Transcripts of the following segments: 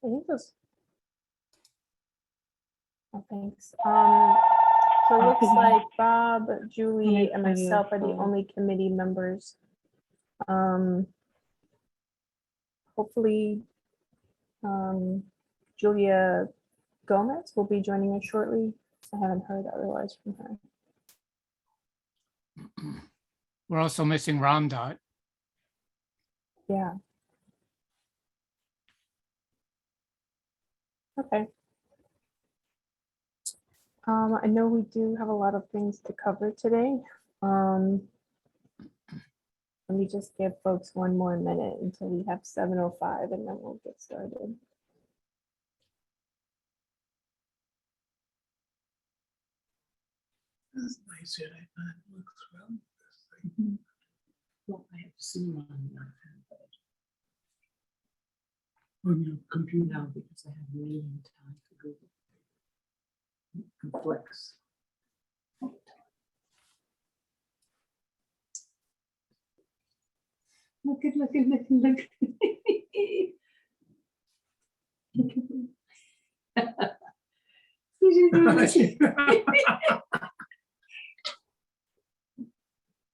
I think those. Oh, thanks. So it looks like Bob, Julie, and myself are the only committee members. Hopefully, Julia Gomez will be joining us shortly. I haven't heard otherwise from her. We're also missing Ramdot. Yeah. Okay. I know we do have a lot of things to cover today. Let me just give folks one more minute until we have 7:05 and then we'll get started. That's nice that I look through this thing. Well, I have Zoom on my iPad, but On your computer. now because I have waiting time for Google. Conflicts. Look at.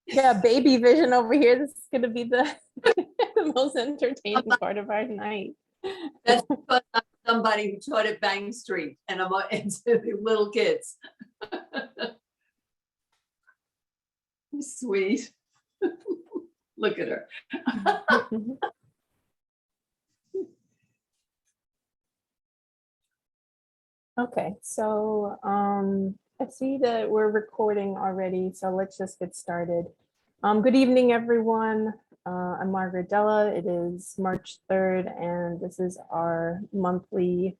Yeah, baby vision over here. This is gonna be the, the most entertaining part of our night. That's because I'm somebody who taught at Bang Street and I'm into the little kids. Sweet. Look at her. Okay, so I see that we're recording already, so let's just get started. Good evening, everyone. I'm Margaret Della. It is March 3rd, and this is our monthly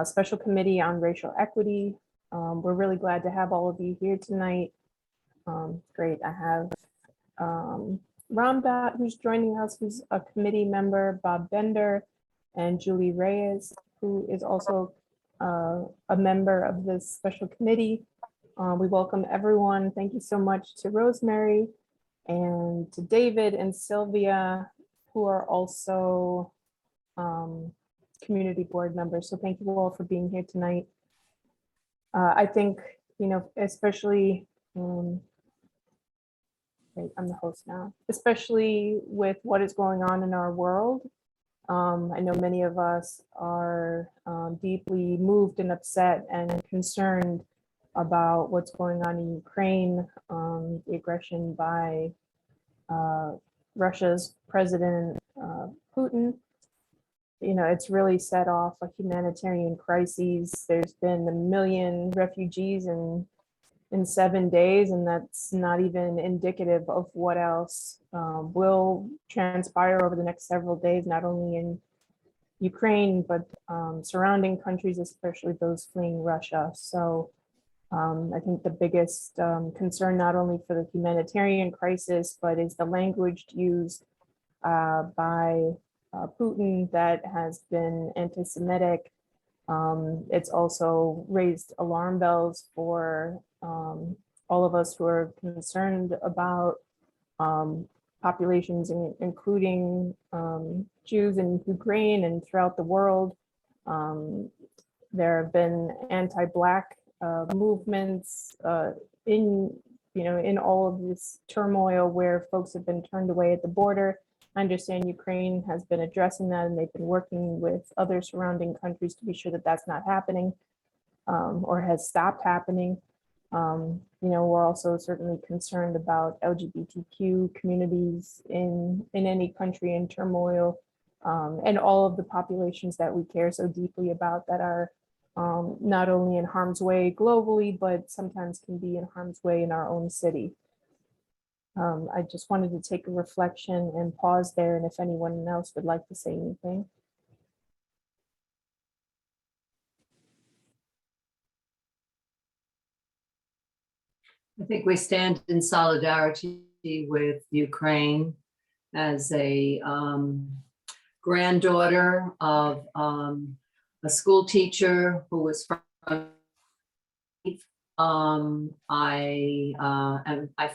special committee on racial equity. We're really glad to have all of you here tonight. Great, I have Ramdot, who's joining us, who's a committee member, Bob Bender, and Julie Reyes, who is also a member of this special committee. We welcome everyone. Thank you so much to Rosemary and to David and Sylvia, who are also community board members. So thank you all for being here tonight. I think, you know, especially, right, I'm the host now, especially with what is going on in our world. I know many of us are deeply moved and upset and concerned about what's going on in Ukraine, the aggression by Russia's President Putin. You know, it's really set off a humanitarian crisis. There's been 1 million refugees in 7 days, and that's not even indicative of what else will transpire over the next several days, not only in Ukraine, but surrounding countries, especially those fleeing Russia. So I think the biggest concern, not only for the humanitarian crisis, but is the language used by Putin that has been anti-Semitic. It's also raised alarm bells for all of us who are concerned about populations, including Jews in Ukraine and throughout the world. There have been anti-Black movements in all of this turmoil where folks have been turned away at the border. I understand Ukraine has been addressing that, and they've been working with other surrounding countries to be sure that that's not happening or has stopped happening. We're also certainly concerned about LGBTQ communities in any country in turmoil, and all of the populations that we care so deeply about that are not only in harm's way globally, but sometimes can be in harm's way in our own city. I just wanted to take a reflection and pause there, and if anyone else would like to say anything. I think we stand in solidarity with Ukraine as a granddaughter of a school teacher who was from I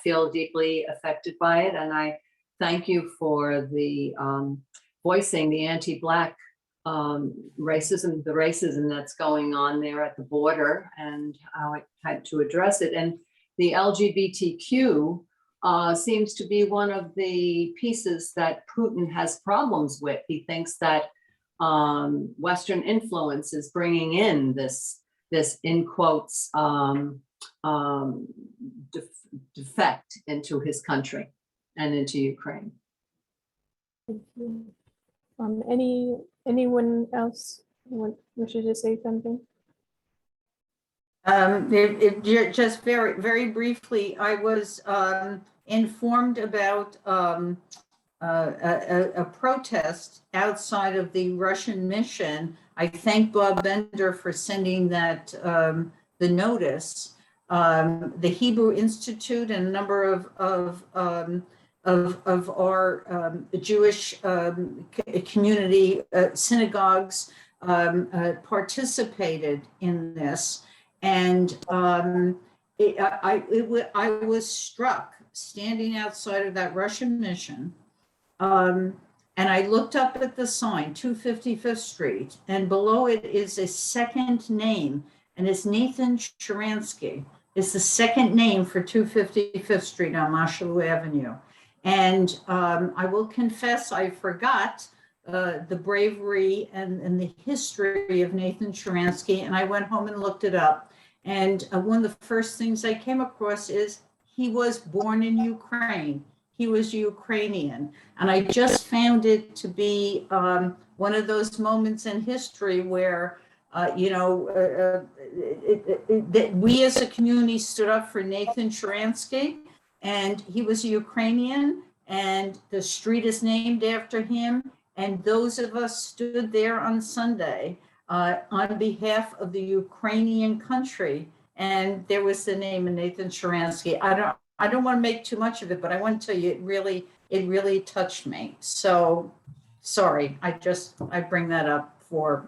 feel deeply affected by it, and I thank you for the voicing the anti-Black racism, the racism that's going on there at the border and how it had to address it. And the LGBTQ seems to be one of the pieces that Putin has problems with. He thinks that Western influence is bringing in this in quotes defect into his country and into Ukraine. Thank you. Anyone else wishes to say something? Just very briefly, I was informed about a protest outside of the Russian mission. I thank Bob Bender for sending that the notice. The Hebrew Institute and a number of our Jewish community synagogues participated in this. And I was struck standing outside of that Russian mission. And I looked up at the sign, 255th Street, and below it is a second name, and it's Nathan Sharansky. It's the second name for 255th Street on Mashalou Avenue. And I will confess, I forgot the bravery and the history of Nathan Sharansky, and I went home and looked it up. And one of the first things I came across is he was born in Ukraine. He was Ukrainian. And I just found it to be one of those moments in history where, that we as a community stood up for Nathan Sharansky, and he was a Ukrainian, and the street is named after him. And those of us stood there on Sunday on behalf of the Ukrainian country. And there was the name of Nathan Sharansky. I don't want to make too much of it, but I want to tell you, it really touched me. So sorry, I bring that up for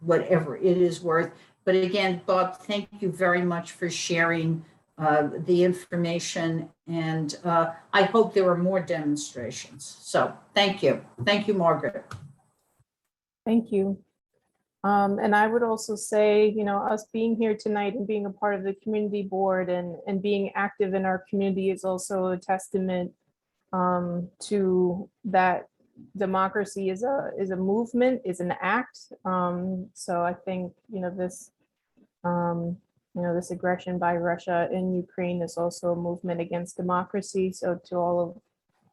whatever it is worth. But again, Bob, thank you very much for sharing the information. And I hope there are more demonstrations. So thank you. Thank you, Margaret. Thank you. And I would also say, us being here tonight and being a part of the community board and being active in our community is also a testament to that democracy is a movement, is an act. So I think, this aggression by Russia in Ukraine is also a movement against democracy. So to all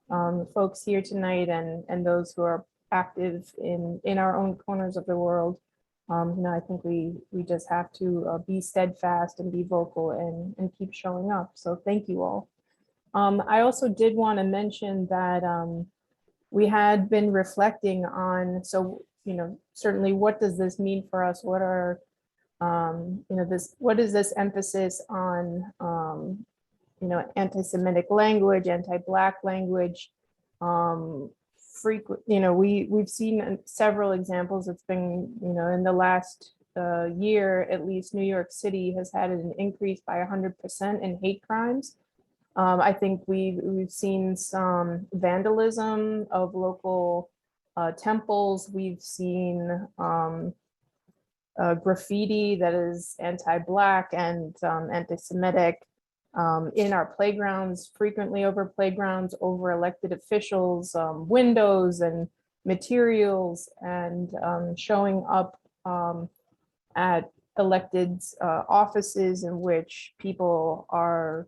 of folks here tonight and those who are active in our own corners of the world, I think we just have to be steadfast and be vocal and keep showing up. So thank you all. I also did want to mention that we had been reflecting on, certainly what does this mean for us? What are, what is this emphasis on, anti-Semitic language, anti-Black language? We've seen several examples. It's been, in the last year, at least New York City has had an increase by 100% in hate crimes. I think we've seen some vandalism of local temples. We've seen graffiti that is anti-Black and anti-Semitic in our playgrounds, frequently over playgrounds, over elected officials, windows and materials, and showing up at elected offices in which people are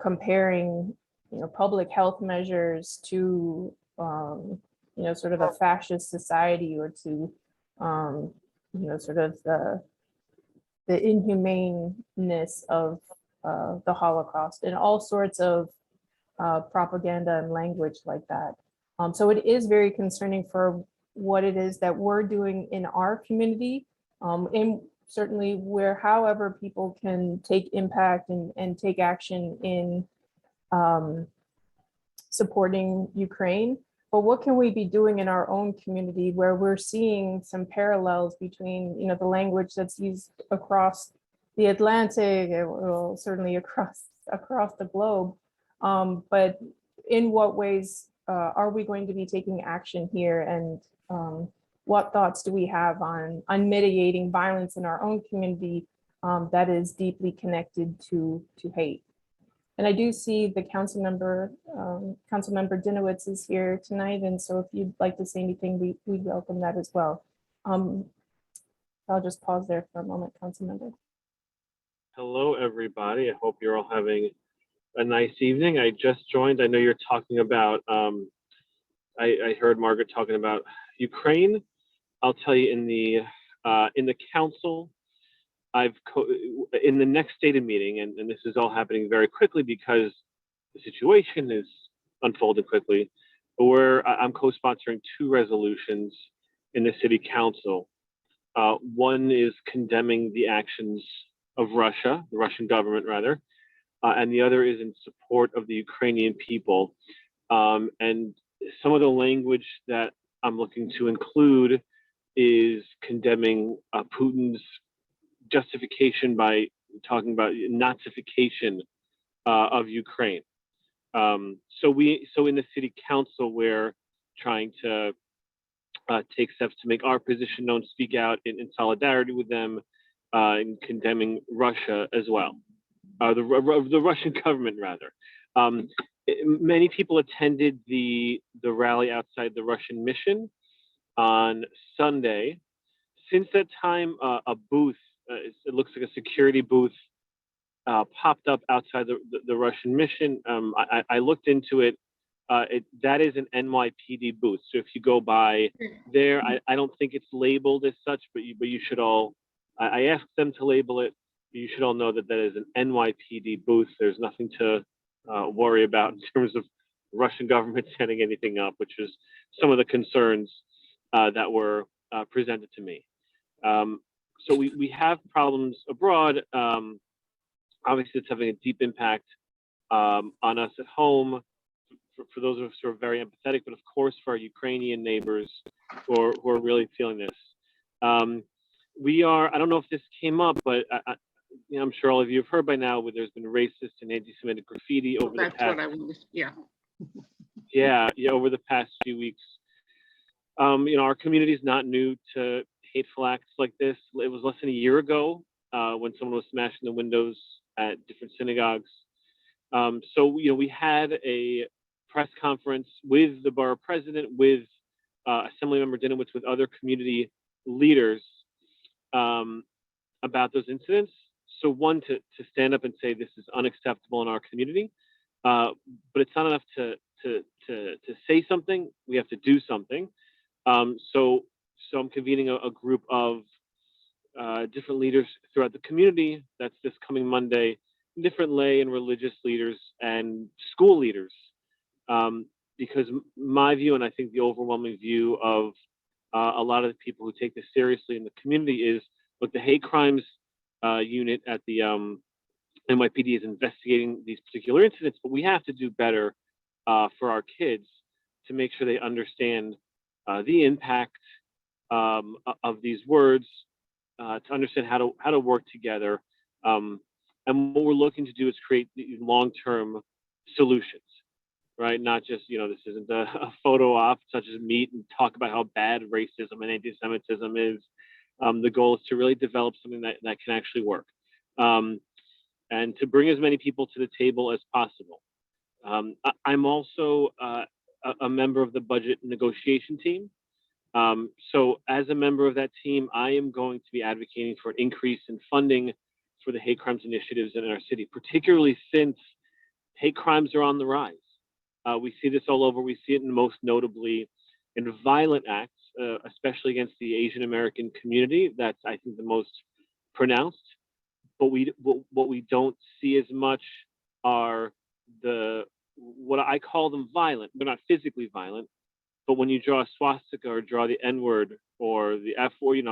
comparing, public health measures to, sort of a fascist society, or to, sort of the inhumaneness of the Holocaust, and all sorts of propaganda and language like that. So it is very concerning for what it is that we're doing in our community, and certainly however people can take impact and take action in supporting Ukraine. But what can we be doing in our own community where we're seeing some parallels between, the language that's used across the Atlantic, well, certainly across the globe, but in what ways are we going to be taking action here? And what thoughts do we have on mitigating violence in our own community that is deeply connected to hate? And I do see the Councilmember Dinowitz is here tonight, and so if you'd like to say anything, we welcome that as well. I'll just pause there for a moment, Councilmember. Hello, everybody. I hope you're all having a nice evening. I just joined. I know you're talking about, I heard Margaret talking about Ukraine. I'll tell you in the council, in the next stated meeting, and this is all happening very quickly because the situation is unfolding quickly, where I'm co-sponsoring 2 resolutions in the city council. One is condemning the actions of Russia, the Russian government rather, and the other is in support of the Ukrainian people. And some of the language that I'm looking to include is condemning Putin's justification by talking about Nazification of Ukraine. So in the city council, we're trying to take steps to make our position known, speak out in solidarity with them, in condemning Russia as well, the Russian government rather. Many people attended the rally outside the Russian mission on Sunday. Since that time, a booth, it looks like a security booth, popped up outside the Russian mission. I looked into it. That is an NYPD booth. So if you go by there, I don't think it's labeled as such, but you should all, I asked them to label it. You should all know that that is an NYPD booth. There's nothing to worry about in terms of Russian government setting anything up, which is some of the concerns that were presented to me. So we have problems abroad. Obviously, it's having a deep impact on us at home. For those of us who are very empathetic, but of course for our Ukrainian neighbors who are really feeling this. I don't know if this came up, but I'm sure all of you have heard by now, where there's been racist and anti-Semitic graffiti over the past. Yeah, over the past few weeks. Our community is not new to hateful acts like this. It was less than a year ago when someone was smashing the windows at different synagogues. So we had a press conference with the borough president, with Assemblymember Dinowitz, with other community leaders about those incidents. So one, to stand up and say this is unacceptable in our community, but it's not enough to say something. We have to do something. So I'm convening a group of different leaders throughout the community. That's this coming Monday. Different lay and religious leaders and school leaders, because my view, and I think the overwhelming view of a lot of the people who take this seriously in the community, is, look, the hate crimes unit at the NYPD is investigating these particular incidents, but we have to do better for our kids to make sure they understand the impact of these words, to understand how to work together. And what we're looking to do is create these long-term solutions, right? Not just, this isn't a photo op such as meet and talk about how bad racism and anti-Semitism is. The goal is to really develop something that can actually work, and to bring as many people to the table as possible. I'm also a member of the budget negotiation team. So as a member of that team, I am going to be advocating for an increase in funding for the hate crimes initiatives in our city, particularly since hate crimes are on the rise. We see this all over. We see it most notably in violent acts, especially against the Asian American community. That's, I think, the most pronounced. But what we don't see as much are what I call them violent. They're not physically violent, but when you draw a swastika or draw the N-word or the F word,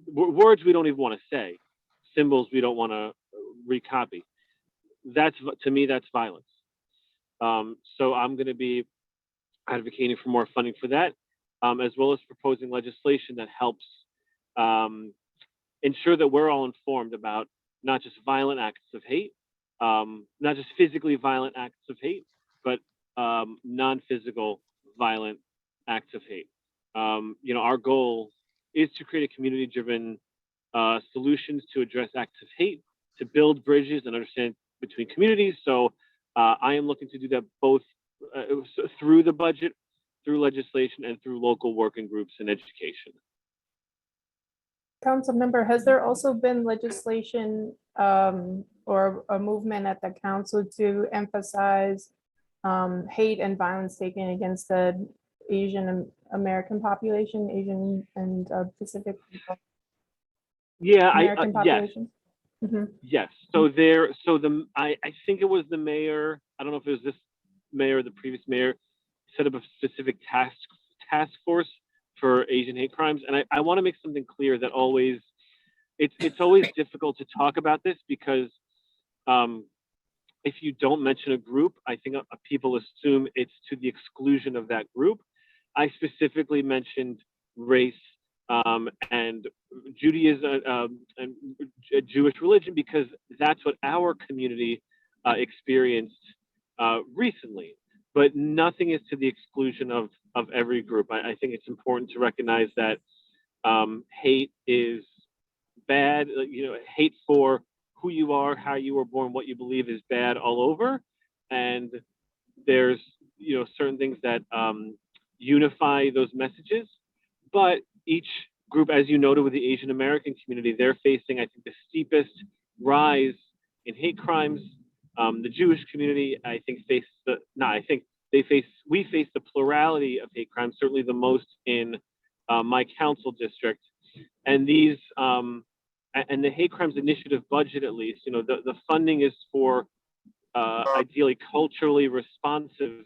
words we don't even want to say, symbols we don't want to recopy. To me, that's violence. So I'm going to be advocating for more funding for that, as well as proposing legislation that helps ensure that we're all informed about not just violent acts of hate, not just physically violent acts of hate, but non-physical violent acts of hate. our goal is to create a community-driven solutions to address acts of hate, to build bridges and understand between communities. So I am looking to do that both through the budget, through legislation, and through local working groups and education. Council member, has there also been legislation or a movement at the council to emphasize hate and violence taken against the Asian American population, Asian and Pacific Yeah, American yes. population? Mhm. Yes. I think it was the mayor. I don't know if it was this mayor or the previous mayor set up a specific task force for Asian hate crimes. And I want to make something clear that it's always difficult to talk about this because if you don't mention a group, I think people assume it's to the exclusion of that group. I specifically mentioned race and Judaism and Jewish religion because that's what our community experienced recently. But nothing is to the exclusion of every group. I think it's important to recognize that hate is bad. Hate for who you are, how you were born, what you believe is bad all over. And there's certain things that unify those messages. But each group, as you noted with the Asian American community, they're facing, I think, the steepest rise in hate crimes. The Jewish community, I think, we face the plurality of hate crimes, certainly the most in my council district. And these, and the hate crimes initiative budget, at least, the funding is for ideally culturally responsive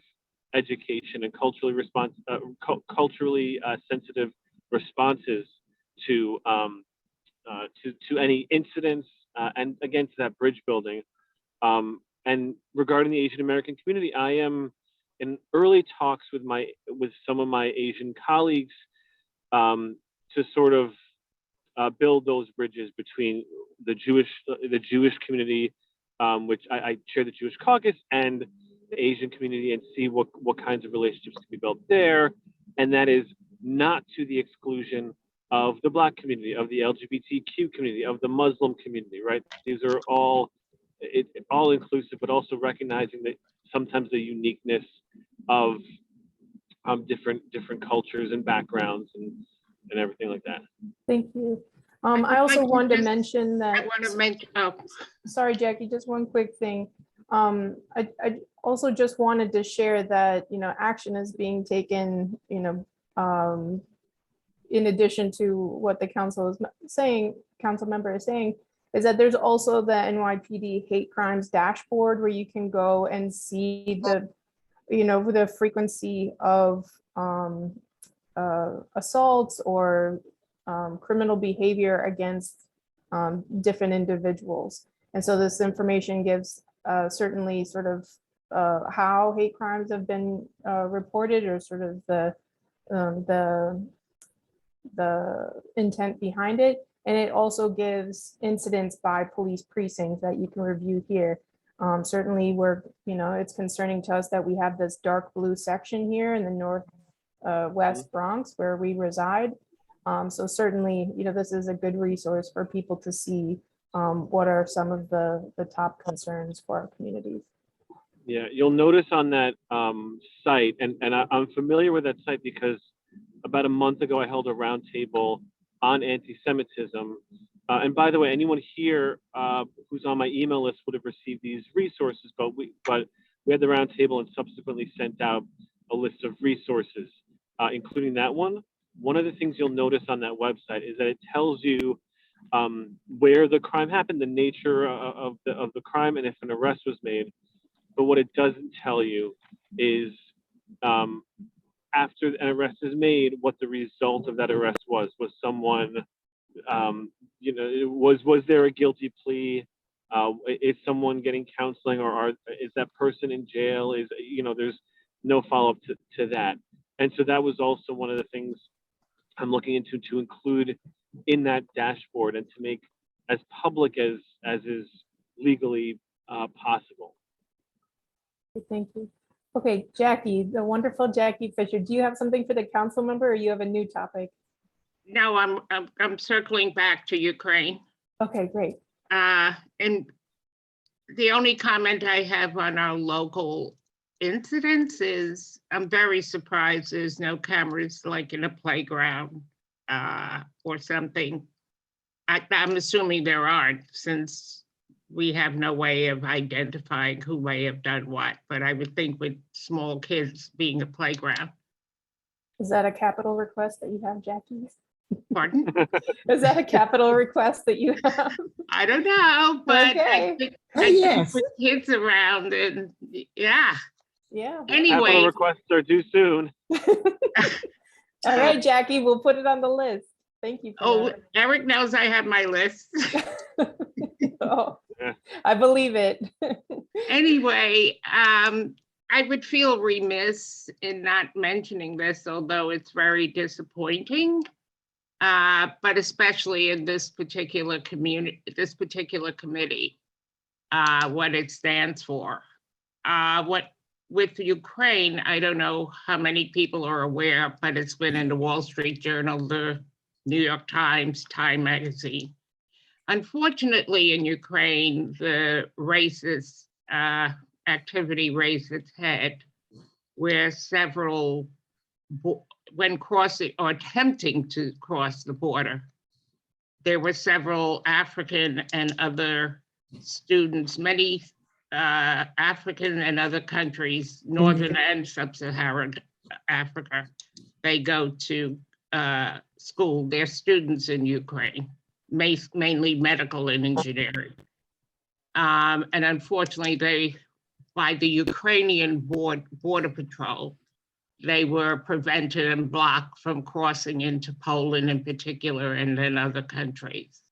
education and culturally sensitive responses to any incidents, and again, to that bridge building. And regarding the Asian American community, I am in early talks with some of my Asian colleagues to sort of build those bridges between the Jewish community, which I chair the Jewish caucus, and the Asian community, and see what kinds of relationships can be built there. And that is not to the exclusion of the Black community, of the LGBTQ community, of the Muslim community, right? These are all inclusive, but also recognizing that sometimes the uniqueness of different cultures and backgrounds and everything like that. Thank you. I would I also like to wanted to just- mention I that. want to make, Sorry, Jackie, just one quick thing. I also just wanted to share that, action is being taken, in addition to what the council member is saying, is that there's also the NYPD hate crimes dashboard where you can go and see the frequency of assaults or criminal behavior against different individuals. And so this information gives certainly sort of how hate crimes have been reported, or sort of the intent behind it. And it also gives incidents by police precincts that you can review here. Certainly it's concerning to us that we have this dark blue section here in the northwest Bronx where we reside. So certainly, this is a good resource for people to see what are some of the top concerns for our communities. Yeah, you'll notice on that site, and I'm familiar with that site because about a month ago I held a roundtable on anti-Semitism. And by the way, anyone here who's on my email list would have received these resources, but we had the roundtable and subsequently sent out a list of resources, including that one. One of the things you'll notice on that website is that it tells you where the crime happened, the nature of the crime, and if an arrest was made. But what it doesn't tell you is after an arrest is made, what the result of that arrest was. Was someone, was there a guilty plea? Is someone getting counseling, or is that person in jail? There's no follow-up to that. And so that was also one of the things I'm looking into to include in that dashboard and to make as public as is legally possible. Thank you. Okay, Jackie, the wonderful Jackie Fisher, do you have something for the council member or you have a new topic? No, I'm circling back to Ukraine. Okay, great. And the only comment I have on our local incidents is I'm very surprised there's no cameras like in a playground or something. I'm assuming there aren't, since we have no way of identifying who may have done what, but I would think with small kids being a playground. Is that a capital request that you have, Jackie? Pardon? Is that a capital request that you have? I don't know, but Okay. I think Yes. with kids around and yeah. Yeah. Capital Anyway, requests are due soon. All right, Jackie, we'll put it on the list. Thank you. oh, For Eric knows I have my list. that. Oh, Yeah. I believe it. Anyway, I would feel remiss in not mentioning this, although it's very disappointing. But especially in this particular community, this particular committee, what it stands for. What with Ukraine, I don't know how many people are aware, but it's been in the Wall Street Journal, the New York Times, Time Magazine. Unfortunately, in Ukraine, the racist activity raised its head, where several, when crossing or attempting to cross the border, there were several African and other students, many African and other countries, Northern and Sub-Saharan Africa, they go to school. They're students in Ukraine, mainly medical and engineering. And unfortunately, by the Ukrainian border patrol, they were prevented and blocked from crossing into Poland in particular, and then other countries.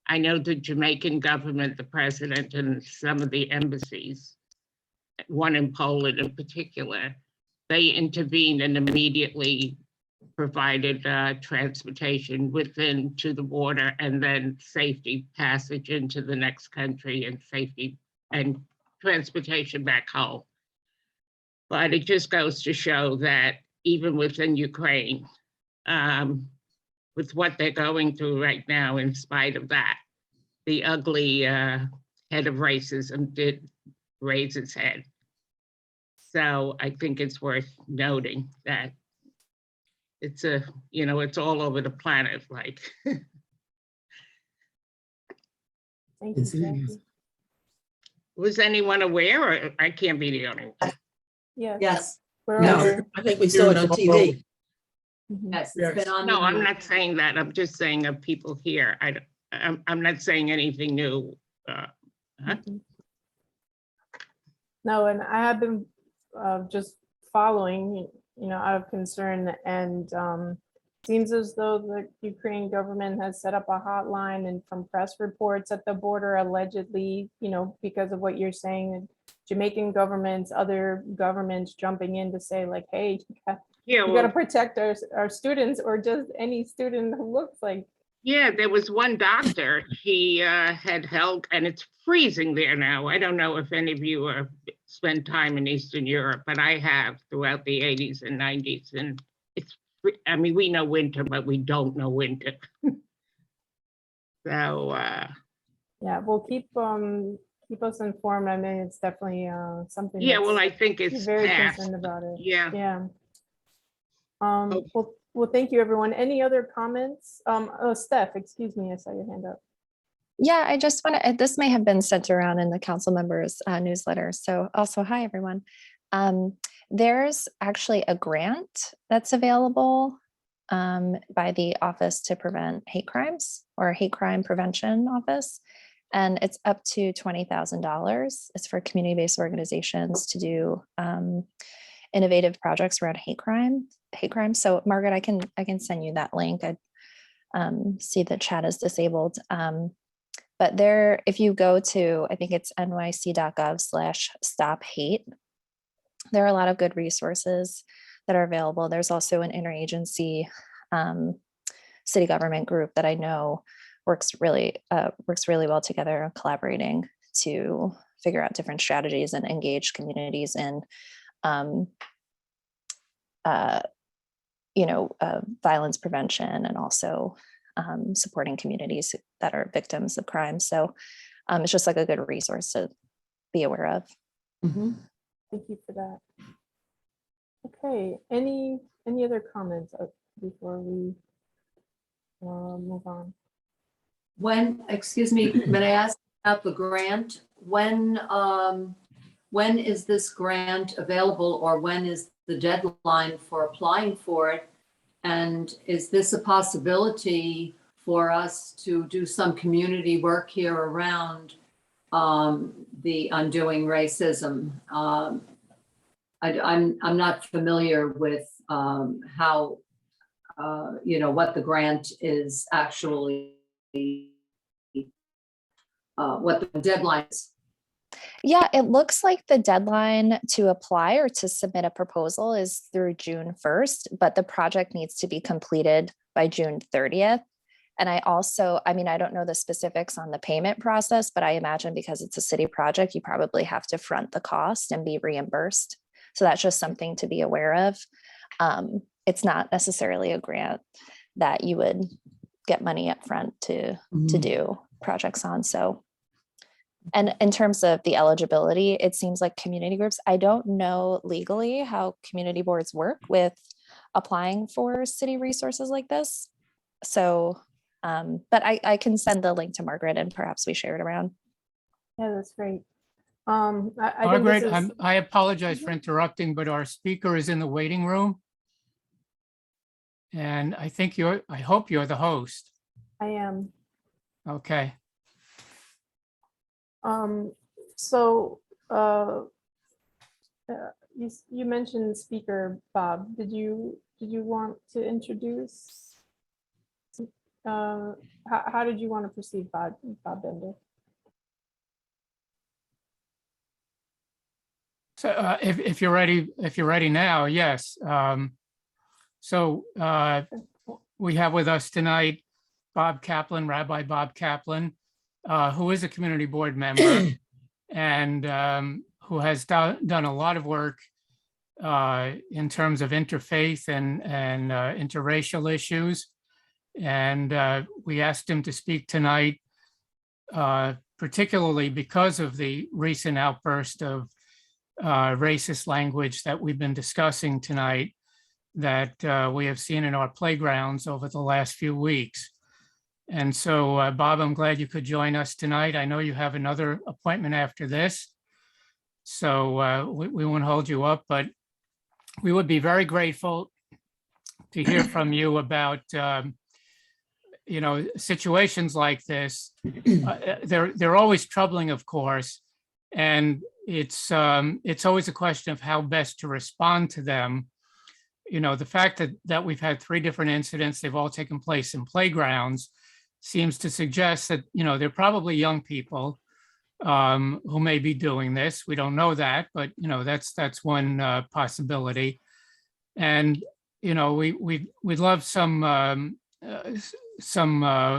I know the Jamaican government, the president, and some of the embassies, one in Poland in particular, they intervened and immediately provided transportation within to the border, and then safety passage into the next country, and safety and transportation back home. But it just goes to show that even within Ukraine, with what they're going through right now, in spite of that, the ugly head of racism did raise its head. So I think it's worth noting that it's it's all over the planet, like. Thank you, It's Jackie. Was anyone aware, or I can't be the only one? Yes. Yes, We're No. aware. I think we saw it on TV. Mhm. yes, it's been on. No, the I'm news. not saying that. I'm just saying of people here. I'm not saying anything new. Mhm. No, and I have been just following, out of concern, and seems as though the Ukraine government has set up a hotline, and from press reports at the border, allegedly, because of what you're saying, Jamaican governments, other governments jumping in to say like, hey, Yeah, we well, gotta protect our students, or just any student who looks like. yeah, there was one doctor he had held, and it's freezing there now. I don't know if any of you have spent time in Eastern Europe, but I have throughout the 80s and 90s, and it's, I mean, we know winter, but we don't know winter. So, Yeah, well, keep us informed. I mean, it's definitely something. yeah, well, that's- I think We're it's very past. concerned about it. Yeah. Yeah. Okay. Well, thank you, everyone. Any other comments? Steph, excuse me, I saw your hand up. Yeah, I just want to, this may have been sent around in the council members newsletter. So also, hi, everyone. There's actually a grant that's available by the Office to Prevent Hate Crimes, or Hate Crime Prevention Office. And it's up to $20,000. It's for community-based organizations to do innovative projects around hate crime. So Margaret, I can send you that link. I see the chat is disabled. But there, if you go to, I think it's nyc.gov/stop hate, there are a lot of good resources that are available. There's also an interagency city government group that I know works really well together, collaborating to figure out different strategies and engage communities in um, violence prevention and also supporting communities that are victims of crime. So it's just like a good resource to be aware of. Thank you for that. Okay, any other comments before we move on? Excuse me, may I ask about the grant? When is this grant available, or when is the deadline for applying for it? And is this a possibility for us to do some community work here around the Undoing Racism? I'm not familiar with how, what the grant is actually, what the deadline is. Yeah, it looks like the deadline to apply or to submit a proposal is through June 1st, but the project needs to be completed by June 30th. And I don't know the specifics on the payment process, but I imagine because it's a city project, you probably have to front the cost and be reimbursed. So that's just something to be aware of. It's not necessarily a grant that you would get money up front to do projects on. So, and in terms of the eligibility, it seems like community groups, I don't know legally how community boards work with applying for city resources like this. So, but I can send the link to Margaret and perhaps we share it around. Yeah, that's great. I think Margaret, this is, I apologize for interrupting, but our speaker is in the waiting room. And I hope you're the host. I am. Okay. So you mentioned Speaker Bob. Did you want to introduce? How did you want to proceed, Bob Bender? So if you're ready now, yes. We have with us tonight Bob Kaplan, Rabbi Bob Kaplan, who is a community board member and who has done a lot of work in terms of interfaith and interracial issues. And we asked him to speak tonight, particularly because of the recent outburst of racist language that we've been discussing tonight that we have seen in our playgrounds over the last few weeks. And so, Bob, I'm glad you could join us tonight. I know you have another appointment after this, so we won't hold you up, but we would be very grateful to hear from you about, situations like this. They're always troubling, of course, and it's always a question of how best to respond to them. The fact that we've had 3 different incidents, they've all taken place in playgrounds, seems to suggest that, they're probably young people who may be doing this. We don't know that, but, that's one possibility. And, we'd love some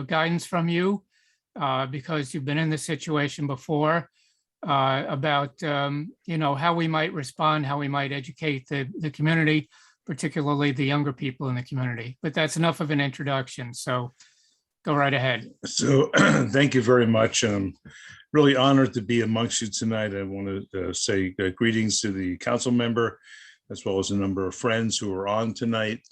guidance from you because you've been in this situation before about, how we might respond, how we might educate the community, particularly the younger people in the community. But that's enough of an introduction. So go right ahead. So thank you very much. I'm really honored to be amongst you tonight. I want to say greetings to the council member, as well as a number of friends who are on tonight.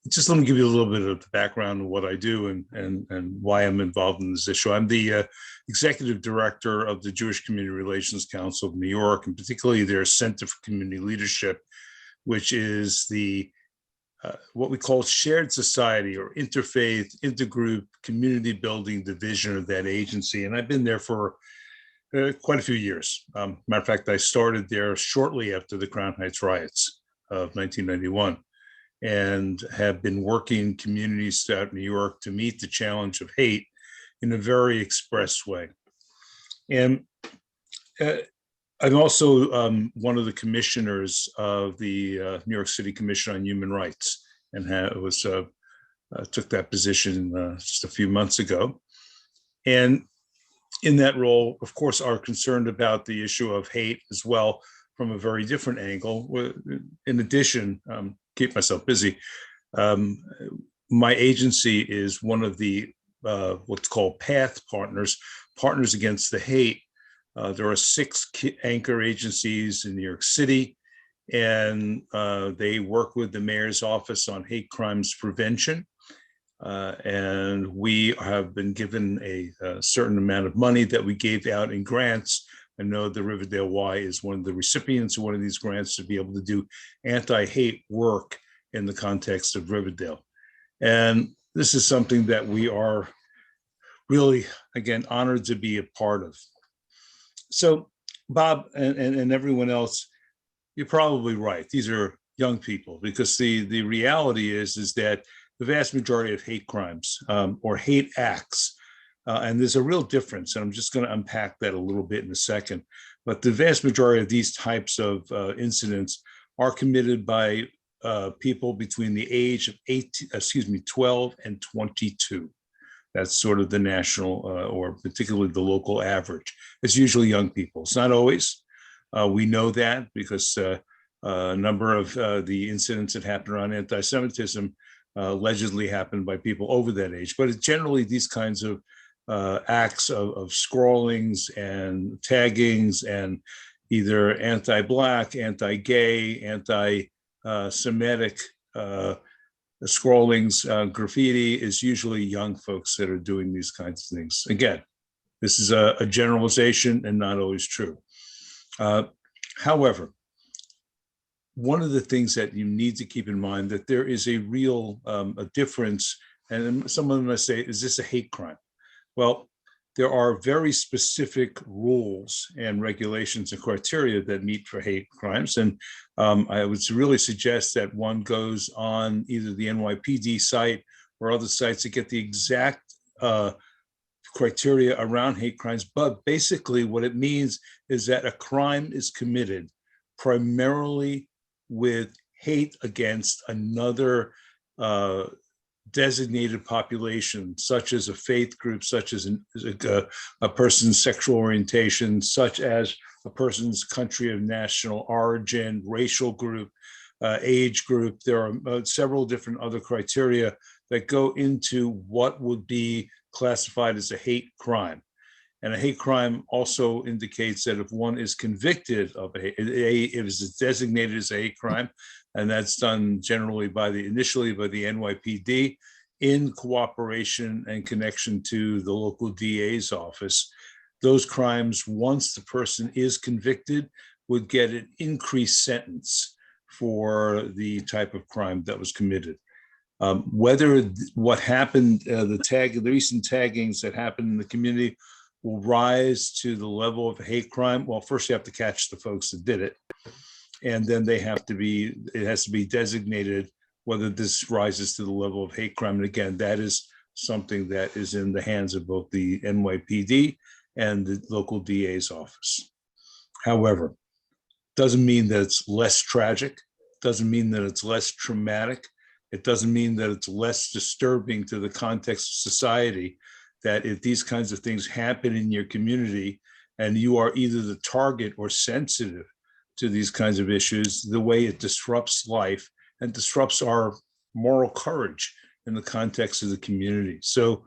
Just let me give you a little bit of the background of what I do and why I'm involved in this issue. I'm the executive director of the Jewish Community Relations Council of New York, and particularly their Center for Community Leadership, which is the what we call shared society or interfaith, intergroup, community building division of that agency. And I've been there for quite a few years. Matter of fact, I started there shortly after the Crown Heights riots of 1991 and have been working communities throughout New York to meet the challenge of hate in a very express way. And I'm also one of the commissioners of the New York City Commission on Human Rights, and took that position just a few months ago. And in that role, of course, are concerned about the issue of hate as well from a very different angle. In addition, keep myself busy. My agency is one of the what's called PATH partners, Partners Against the Hate. There are 6 anchor agencies in New York City, and they work with the mayor's office on hate crimes prevention. And we have been given a certain amount of money that we gave out in grants. I know the Riverdale Y is one of the recipients of one of these grants to be able to do anti-hate work in the context of Riverdale. And this is something that we are really, again, honored to be a part of. So Bob and everyone else, you're probably right. These are young people, because the reality is that the vast majority of hate crimes or hate acts, and there's a real difference, and I'm just going to unpack that a little bit in a second, but the vast majority of these types of incidents are committed by people between the age of 12 and 22. That's sort of the national or particularly the local average. It's usually young people. It's not always. We know that because a number of the incidents that happen around anti-Semitism allegedly happened by people over that age. But it's generally these kinds of acts of scrawlings and taggings and either anti-Black, anti-gay, anti-Semitic scrawlings, graffiti is usually young folks that are doing these kinds of things. Again, this is a generalization and not always true. However, one of the things that you need to keep in mind that there is a real a difference, and someone might say, is this a hate crime? Well, there are very specific rules and regulations and criteria that meet for hate crimes. And I would really suggest that one goes on either the NYPD site or other sites to get the exact criteria around hate crimes. But basically what it means is that a crime is committed primarily with hate against another designated population, such as a faith group, such as a person's sexual orientation, such as a person's country of national origin, racial group, age group. There are several different other criteria that go into what would be classified as a hate crime. And a hate crime also indicates that if one is convicted of it is designated as a hate crime, and that's done generally initially by the NYPD in cooperation and connection to the local DA's office. Those crimes, once the person is convicted, would get an increased sentence for the type of crime that was committed. Whether what happened, the recent taggings that happened in the community will rise to the level of a hate crime. Well, first you have to catch the folks that did it. And then it has to be designated whether this rises to the level of hate crime. And again, that is something that is in the hands of both the NYPD and the local DA's office. However, doesn't mean that it's less tragic, doesn't mean that it's less traumatic, it doesn't mean that it's less disturbing to the context of society, that if these kinds of things happen in your community and you are either the target or sensitive to these kinds of issues, the way it disrupts life and disrupts our moral courage in the context of the community. So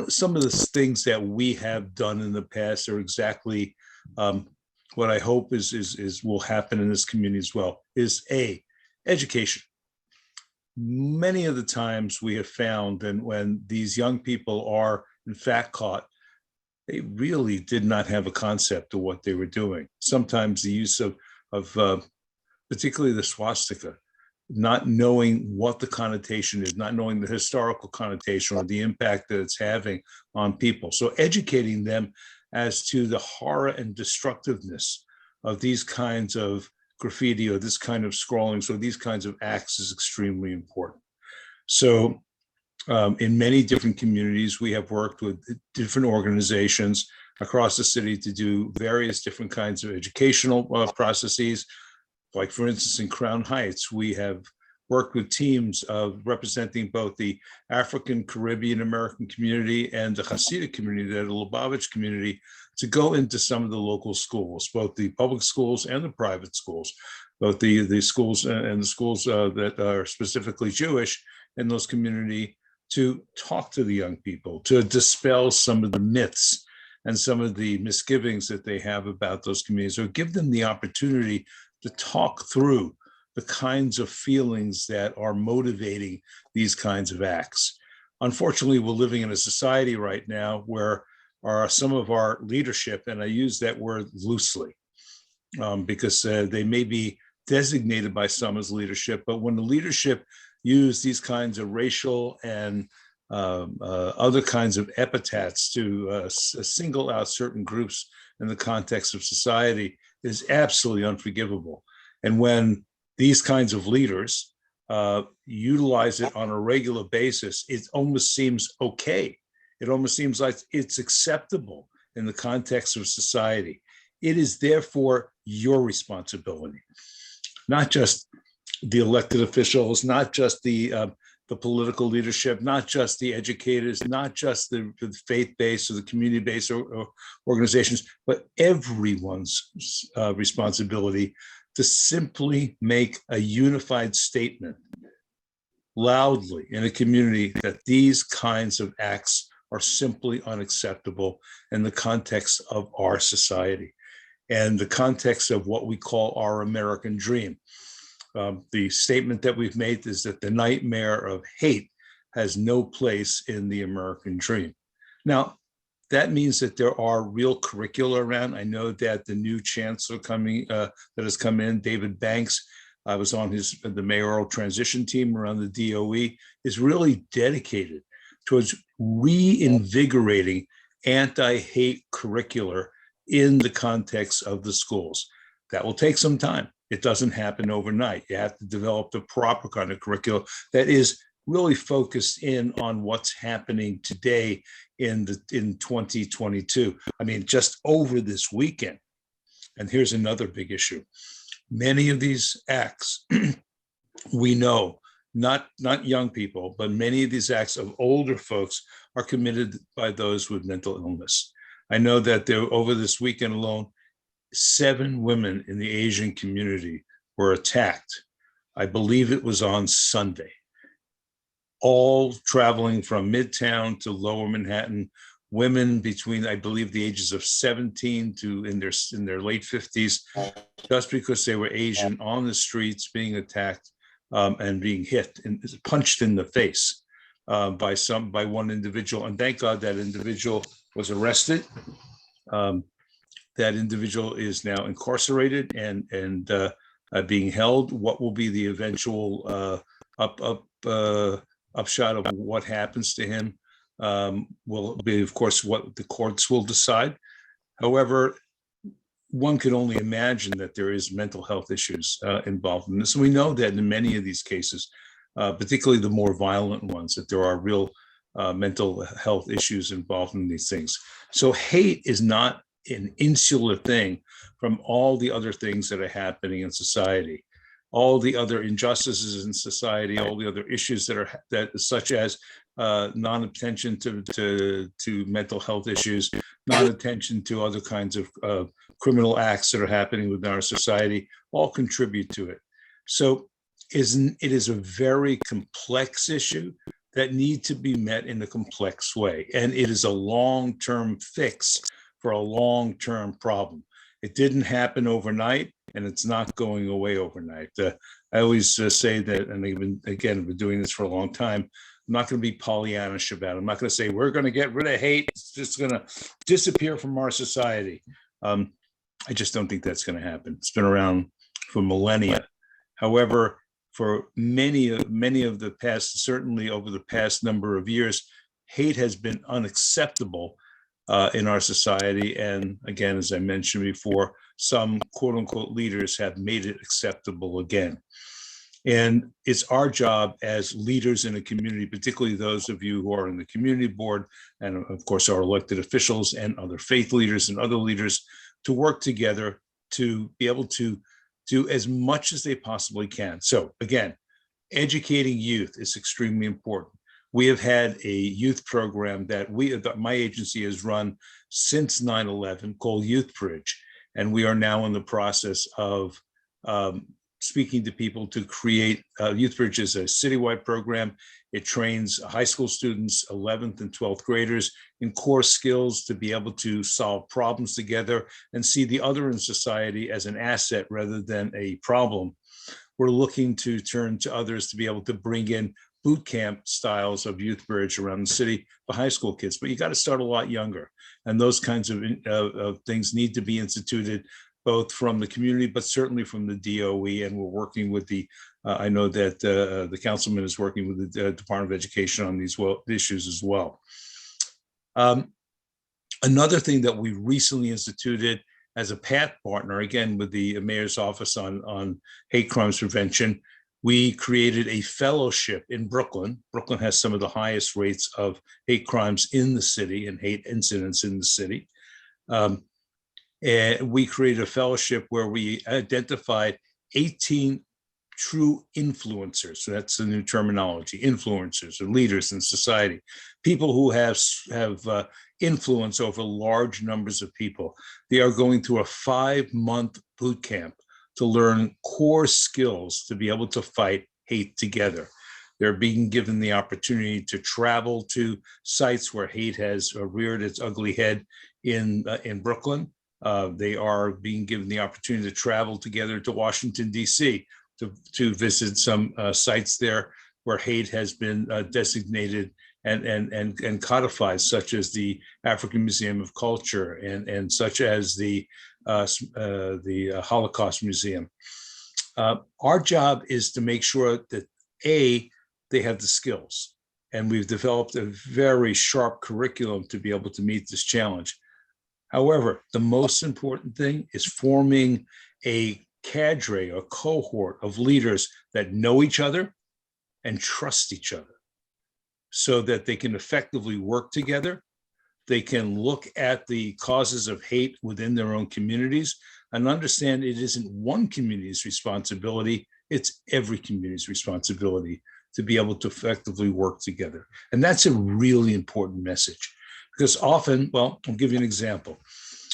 some of the things that we have done in the past are exactly what I hope will happen in this community as well, is education. Many of the times we have found that when these young people are in fact caught, they really did not have a concept of what they were doing. Sometimes the use of particularly the swastika, not knowing what the connotation is, not knowing the historical connotation or the impact that it's having on people. So educating them as to the horror and destructiveness of these kinds of graffiti or this kind of scrawling, so these kinds of acts is extremely important. So in many different communities, we have worked with different organizations across the city to do various different kinds of educational processes. Like for instance, in Crown Heights, we have worked with teams of representing both the African Caribbean American community and the Hasidic community, the Lubavitch community, to go into some of the local schools, both the public schools and the private schools, both the schools and the schools that are specifically Jewish in those community, to talk to the young people, to dispel some of the myths and some of the misgivings that they have about those communities, or give them the opportunity to talk through the kinds of feelings that are motivating these kinds of acts. Unfortunately, we're living in a society right now where some of our leadership, and I use that word loosely, because they may be designated by some as leadership, but when the leadership use these kinds of racial and other kinds of epithets to single out certain groups in the context of society, is absolutely unforgivable. And when these kinds of leaders utilize it on a regular basis, it almost seems okay. It almost seems like it's acceptable in the context of society. It is therefore your responsibility, not just the elected officials, not just the political leadership, not just the educators, not just the faith-based or the community-based or organizations, but everyone's responsibility to simply make a unified statement loudly in a community that these kinds of acts are simply unacceptable in the context of our society and the context of what we call our American dream. The statement that we've made is that the nightmare of hate has no place in the American dream. Now, that means that there are real curricula around. I know that the new chancellor that has come in, David Banks, I was on the mayoral transition team around the DOE, is really dedicated towards reinvigorating anti-hate curricular in the context of the schools. That will take some time. It doesn't happen overnight. You have to develop the proper kind of curriculum that is really focused in on what's happening today in 2022. I mean, just over this weekend. And here's another big issue. Many of these acts, we know, not young people, but many of these acts of older folks are committed by those with mental illness. I know that there, over this weekend alone, 7 women in the Asian community were attacked. I believe it was on Sunday. All traveling from Midtown to Lower Manhattan, women between, I believe, the ages of 17 to in their late 50s, just because they were Asian, on the streets being attacked and being hit and punched in the face by one individual. And thank God that individual was arrested. That individual is now incarcerated and being held. What will be the eventual upshot of what happens to him will be, of course, what the courts will decide. However, one could only imagine that there is mental health issues involved in this. And we know that in many of these cases, particularly the more violent ones, that there are real mental health issues involved in these things. So hate is not an insular thing from all the other things that are happening in society, all the other injustices in society, all the other issues that such as non-attention to mental health issues, non-attention to other kinds of criminal acts that are happening within our society, all contribute to it. So it is a very complex issue that need to be met in a complex way. And it is a long-term fix for a long-term problem. It didn't happen overnight, and it's not going away overnight. I always say that, and I've been doing this for a long time. I'm not going to be Pollyannish about it. I'm not going to say we're going to get rid of hate. It's just going to disappear from our society. I just don't think that's going to happen. It's been around for millennia. However, for many of the past, certainly over the past number of years, hate has been unacceptable in our society. And again, as I mentioned before, some quote unquote leaders have made it acceptable again. And it's our job as leaders in a community, particularly those of you who are in the community board, and of course our elected officials and other faith leaders and other leaders, to work together to be able to do as much as they possibly can. So again, educating youth is extremely important. We have had a youth program that my agency has run since 9/11 called Youth Bridge. And we are now in the process of speaking to people to create Youth Bridge is a citywide program. It trains high school students, 11th and 12th graders in core skills to be able to solve problems together and see the other in society as an asset rather than a problem. We're looking to turn to others to be able to bring in boot camp styles of Youth Bridge around the city for high school kids, but you got to start a lot younger. And those kinds of things need to be instituted both from the community, but certainly from the DOE. And we're working with I know that the councilman is working with the Department of Education on these issues as well. Another thing that we recently instituted as a PATH partner, again, with the mayor's office on hate crimes prevention, we created a fellowship in Brooklyn. Brooklyn has some of the highest rates of hate crimes in the city and hate incidents in the city. And we created a fellowship where we identified 18 true influencers. So that's the new terminology, influencers or leaders in society, people who have influence over large numbers of people. They are going through a 5-month boot camp to learn core skills to be able to fight hate together. They're being given the opportunity to travel to sites where hate has reared its ugly head in Brooklyn. They are being given the opportunity to travel together to Washington, D.C. to visit some sites there where hate has been designated and codified, such as the African Museum of Culture and such as the Holocaust Museum. Our job is to make sure that they have the skills, and we've developed a very sharp curriculum to be able to meet this challenge. However, the most important thing is forming a cadre, a cohort of leaders that know each other and trust each other so that they can effectively work together. They can look at the causes of hate within their own communities and understand it isn't one community's responsibility, it's every community's responsibility to be able to effectively work together. And that's a really important message because often, well, I'll give you an example.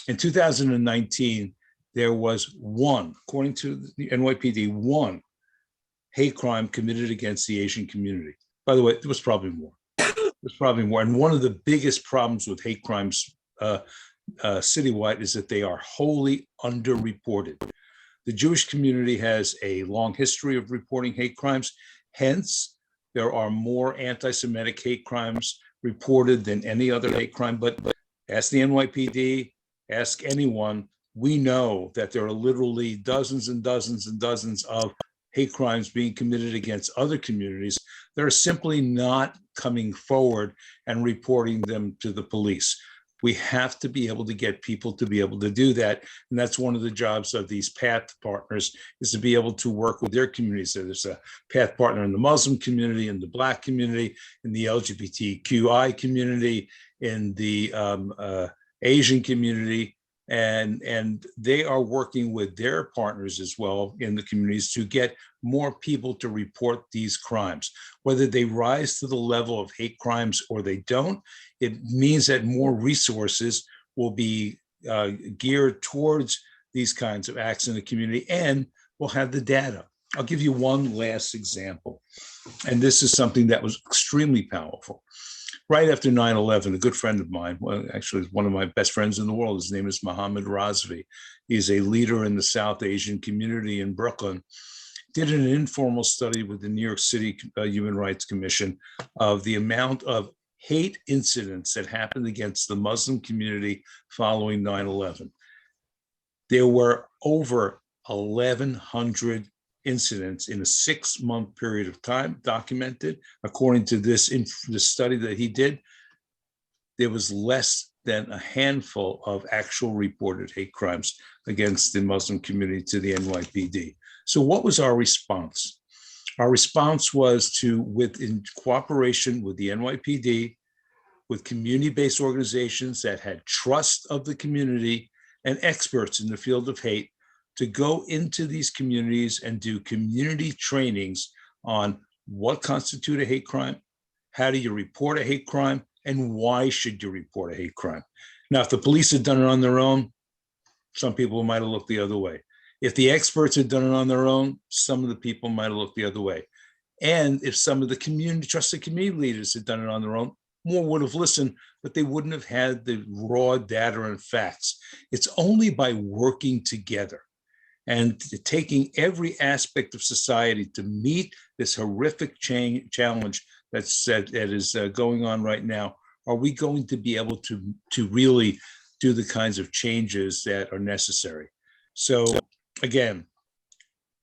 In 2019, there was one, according to the NYPD, one hate crime committed against the Asian community. By the way, there was probably more. There's probably more. And one of the biggest problems with hate crimes citywide is that they are wholly underreported. The Jewish community has a long history of reporting hate crimes. Hence, there are more anti-Semitic hate crimes reported than any other hate crime. But ask the NYPD, ask anyone, we know that there are literally dozens and dozens and dozens of hate crimes being committed against other communities that are simply not coming forward and reporting them to the police. We have to be able to get people to be able to do that. And that's one of the jobs of these PATH partners, is to be able to work with their communities. So there's a PATH partner in the Muslim community, in the Black community, in the LGBTQI community, in the Asian community. And they are working with their partners as well in the communities to get more people to report these crimes. Whether they rise to the level of hate crimes or they don't, it means that more resources will be geared towards these kinds of acts in the community, and we'll have the data. I'll give you one last example. And this is something that was extremely powerful. Right after 9/11, a good friend of mine, well, actually one of my best friends in the world, his name is Mohammed Razvi. He's a leader in the South Asian community in Brooklyn, did an informal study with the New York City Human Rights Commission of the amount of hate incidents that happened against the Muslim community following 9/11. There were over 1,100 incidents in a 6-month period of time documented. According to this study that he did, there was less than a handful of actual reported hate crimes against the Muslim community to the NYPD. So what was our response? Our response was to, in cooperation with the NYPD, with community-based organizations that had trust of the community and experts in the field of hate, to go into these communities and do community trainings on what constitutes a hate crime, how do you report a hate crime, and why should you report a hate crime. Now, if the police had done it on their own, some people might have looked the other way. If the experts had done it on their own, some of the people might have looked the other way. And if some of the trusted community leaders had done it on their own, more would have listened, but they wouldn't have had the raw data and facts. It's only by working together and taking every aspect of society to meet this horrific challenge that is going on right now, are we going to be able to really do the kinds of changes that are necessary. So again,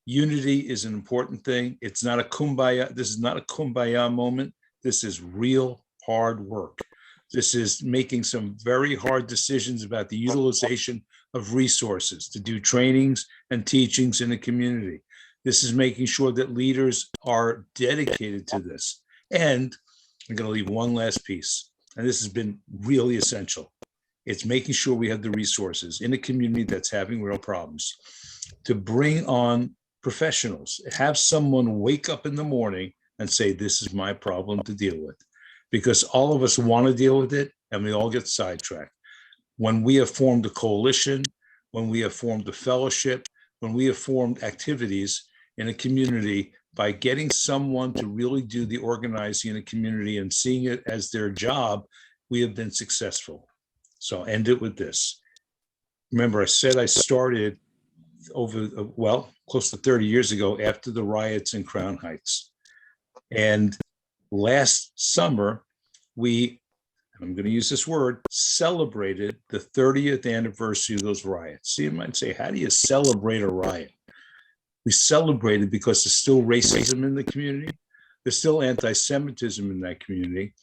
unity is an important thing. It's not a kumbaya. This is not a kumbaya moment. This is real hard work. This is making some very hard decisions about the utilization of resources to do trainings and teachings in the community. This is making sure that leaders are dedicated to this. And I'm going to leave one last piece, and this has been really essential. It's making sure we have the resources in a community that's having real problems to bring on professionals, have someone wake up in the morning and say, this is my problem to deal with. Because all of us want to deal with it and we all get sidetracked. When we have formed a coalition, when we have formed a fellowship, when we have formed activities in a community, by getting someone to really do the organizing in a community and seeing it as their job, we have been successful. So I'll end it with this. Remember, I said I started close to 30 years ago after the riots in Crown Heights. And last summer, I'm going to use this word, celebrated the 30th anniversary of those riots. So you might say, how do you celebrate a riot? We celebrated because there's still racism in the community. There's still anti-Semitism in that community.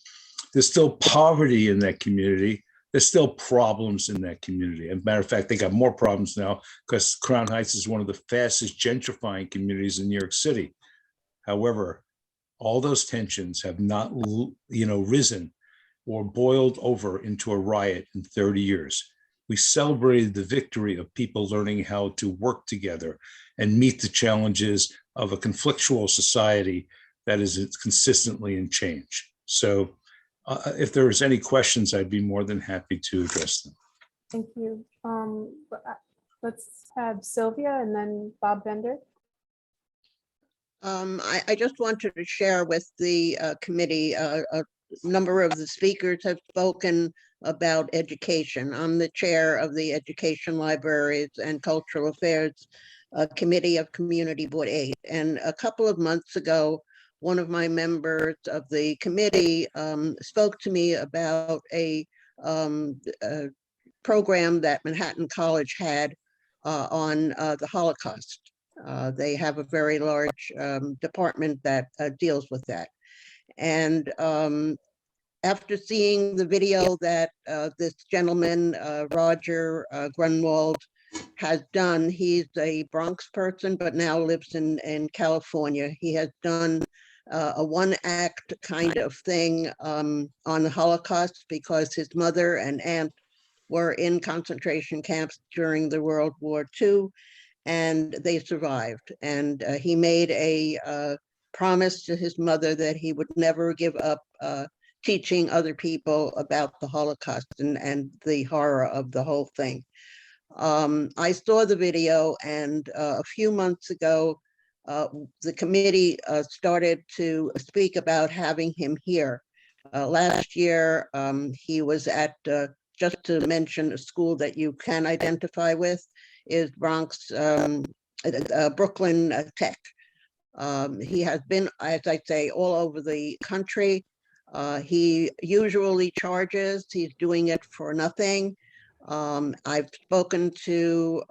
There's still poverty in that community. There's still problems in that community. As a matter of fact, they got more problems now because Crown Heights is one of the fastest gentrifying communities in New York City. However, all those tensions have not, risen or boiled over into a riot in 30 years. We celebrated the victory of people learning how to work together and meet the challenges of a conflictual society that is consistently in change. So if there's any questions, I'd be more than happy to address them. Thank you. Let's have Sylvia and then Bob Bender. I just wanted to share with the committee, a number of the speakers have spoken about education. I'm the chair of the Education, Libraries, and Cultural Affairs Committee of Community Board 8. And a couple of months ago, one of my members of the committee spoke to me about a program that Manhattan College had on the Holocaust. They have a very large department that deals with that. And after seeing the video that this gentleman, Roger Grunwald, has done, he's a Bronx person, but now lives in California. He has done a one-act kind of thing on the Holocaust because his mother and aunt were in concentration camps during the World War II, and they survived. And he made a promise to his mother that he would never give up teaching other people about the Holocaust and the horror of the whole thing. I saw the video, and a few months ago, the committee started to speak about having him here. Last year, he was at, just to mention a school that you can identify with, is Brooklyn Tech. He has been, as I say, all over the country. He usually charges, he's doing it for nothing. I've spoken to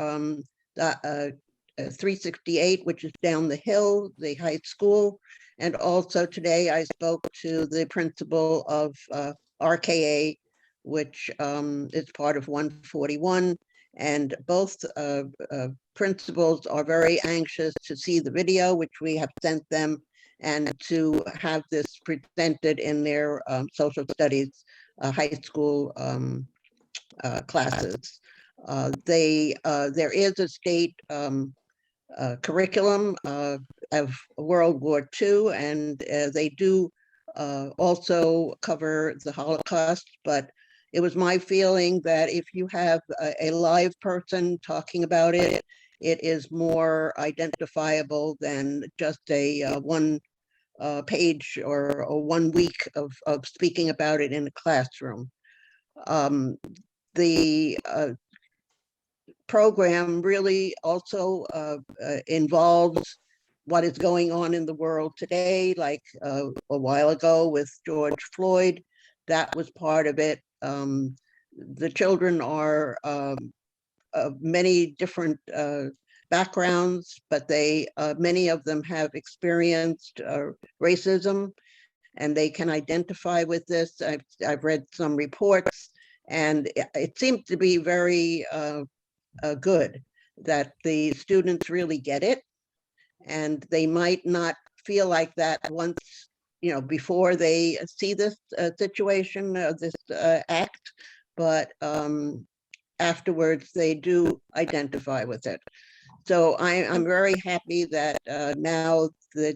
368, which is down the hill, the high school. And also today I spoke to the principal of RKA, which is part of 141. And both principals are very anxious to see the video, which we have sent them, and to have this presented in their social studies high school classes. There is a state curriculum of World War II, and they do also cover the Holocaust. But it was my feeling that if you have a live person talking about it, it is more identifiable than just a one page or 1 week of speaking about it in a classroom. The program really also involves what is going on in the world today, like a while ago with George Floyd. That was part of it. The children are of many different backgrounds, but they many of them have experienced racism, and they can identify with this. I've read some reports, and it seems to be very good that the students really get it, and they might not feel like that once, before they see this situation, this act, but afterwards they do identify with it. So I'm very happy that now that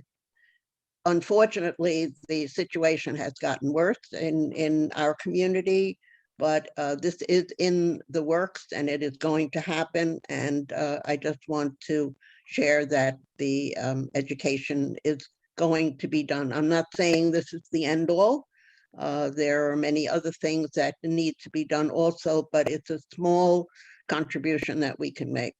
unfortunately the situation has gotten worse in our community, but this is in the works and it is going to happen. And I just want to share that the education is going to be done. I'm not saying this is the end all. There are many other things that need to be done also, but it's a small contribution that we can make.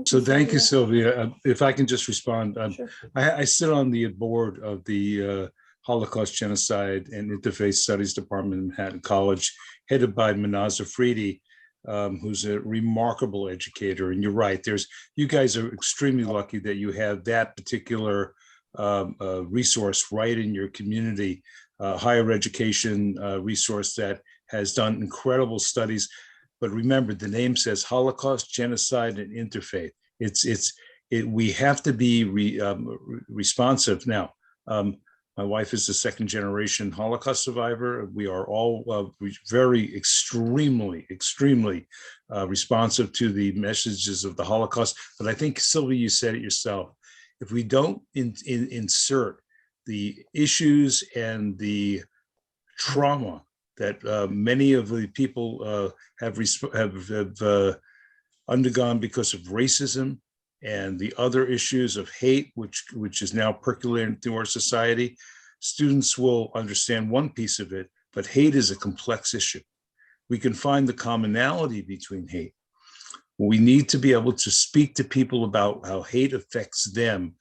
So thank you, Sylvia. If I can just respond, Sure. I sit on the board of the Holocaust, Genocide, and Interfaith Studies Department in Manhattan College, headed by Manaz Afridi, who's a remarkable educator. And you're right, you guys are extremely lucky that you have that particular resource right in your community, higher education resource that has done incredible studies. But remember, the name says Holocaust, Genocide, and Interfaith. We have to be responsive. Now, my wife is a second-generation Holocaust survivor. We are all very extremely responsive to the messages of the Holocaust. But I think, Sylvia, you said it yourself. If we don't insert the issues and the trauma that many of the people have undergone because of racism and the other issues of hate, which is now percolating through our society, students will understand one piece of it, but hate is a complex issue. We can find the commonality between hate. We need to be able to speak to people about how hate affects them,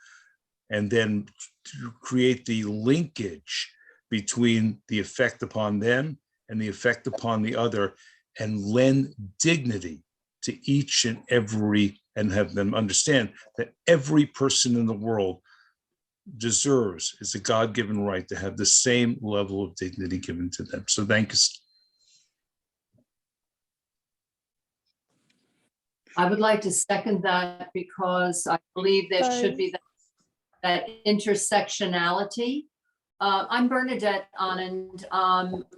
and then to create the linkage between the effect upon them and the effect upon the other, and lend dignity to each and every, and have them understand that every person in the world deserves, it's a God-given right to have the same level of dignity given to them. So thank you. I would like to second that, because I believe there should be that intersectionality. I'm Bernadette Anand.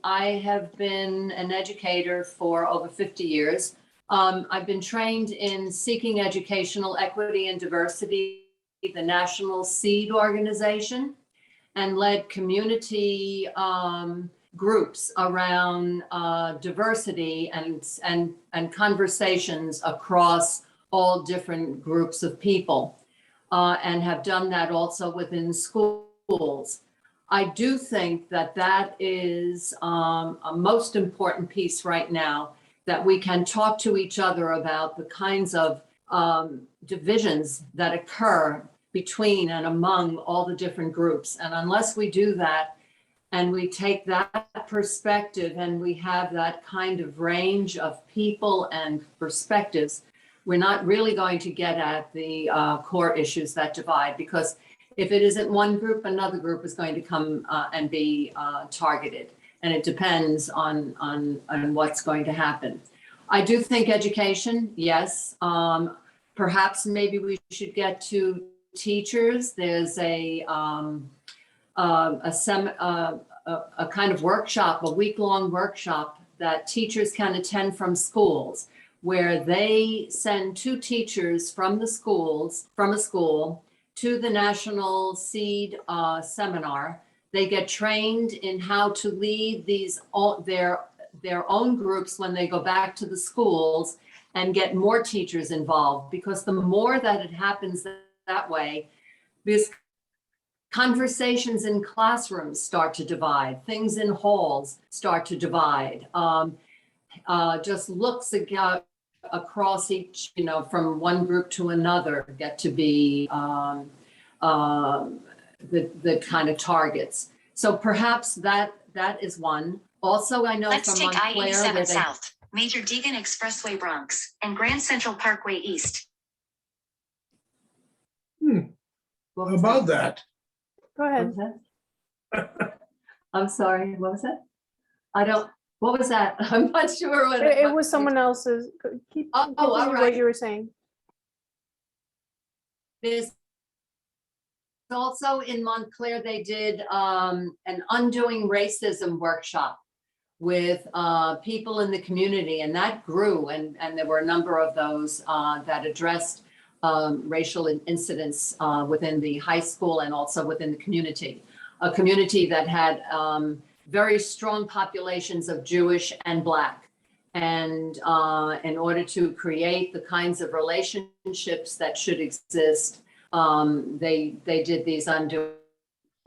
I have been an educator for over 50 years. I've been trained in Seeking Educational Equity and Diversity, the National SEED organization, and led community groups around diversity and conversations across all different groups of people, and have done that also within schools. I do think that that is a most important piece right now, that we can talk to each other about the kinds of divisions that occur between and among all the different groups. And unless we do that, and we take that perspective and we have that kind of range of people and perspectives, we're not really going to get at the core issues that divide, because if it isn't one group, another group is going to come and be targeted. And it depends on what's going to happen. I do think education, yes. Perhaps maybe we should get to teachers. There's a kind of workshop, a week-long workshop that teachers can attend from schools, where they send 2 teachers from a school to the National Seed Seminar. They get trained in how to lead their own groups when they go back to the schools and get more teachers involved, because the more that it happens that way, because conversations in classrooms start to divide, things in halls start to divide. Just looks across each, from one group to another get to be the kind of targets. So perhaps that is one. Also, I know Let's from take Montclair I-87 that South, Major Deegan Expressway Bronx, and Grand Central Parkway East. what was About that, Go ahead. What was that? I'm sorry, what was that? What was that? I'm not sure what. It was someone else's. Keep Oh, all continue right. what you were saying. There's also in Montclair, they did an Undoing Racism workshop with people in the community, and that grew, and there were a number of those that addressed racial incidents within the high school and also within the community. A community that had very strong populations of Jewish and Black. And in order to create the kinds of relationships that should exist, they did these Undoing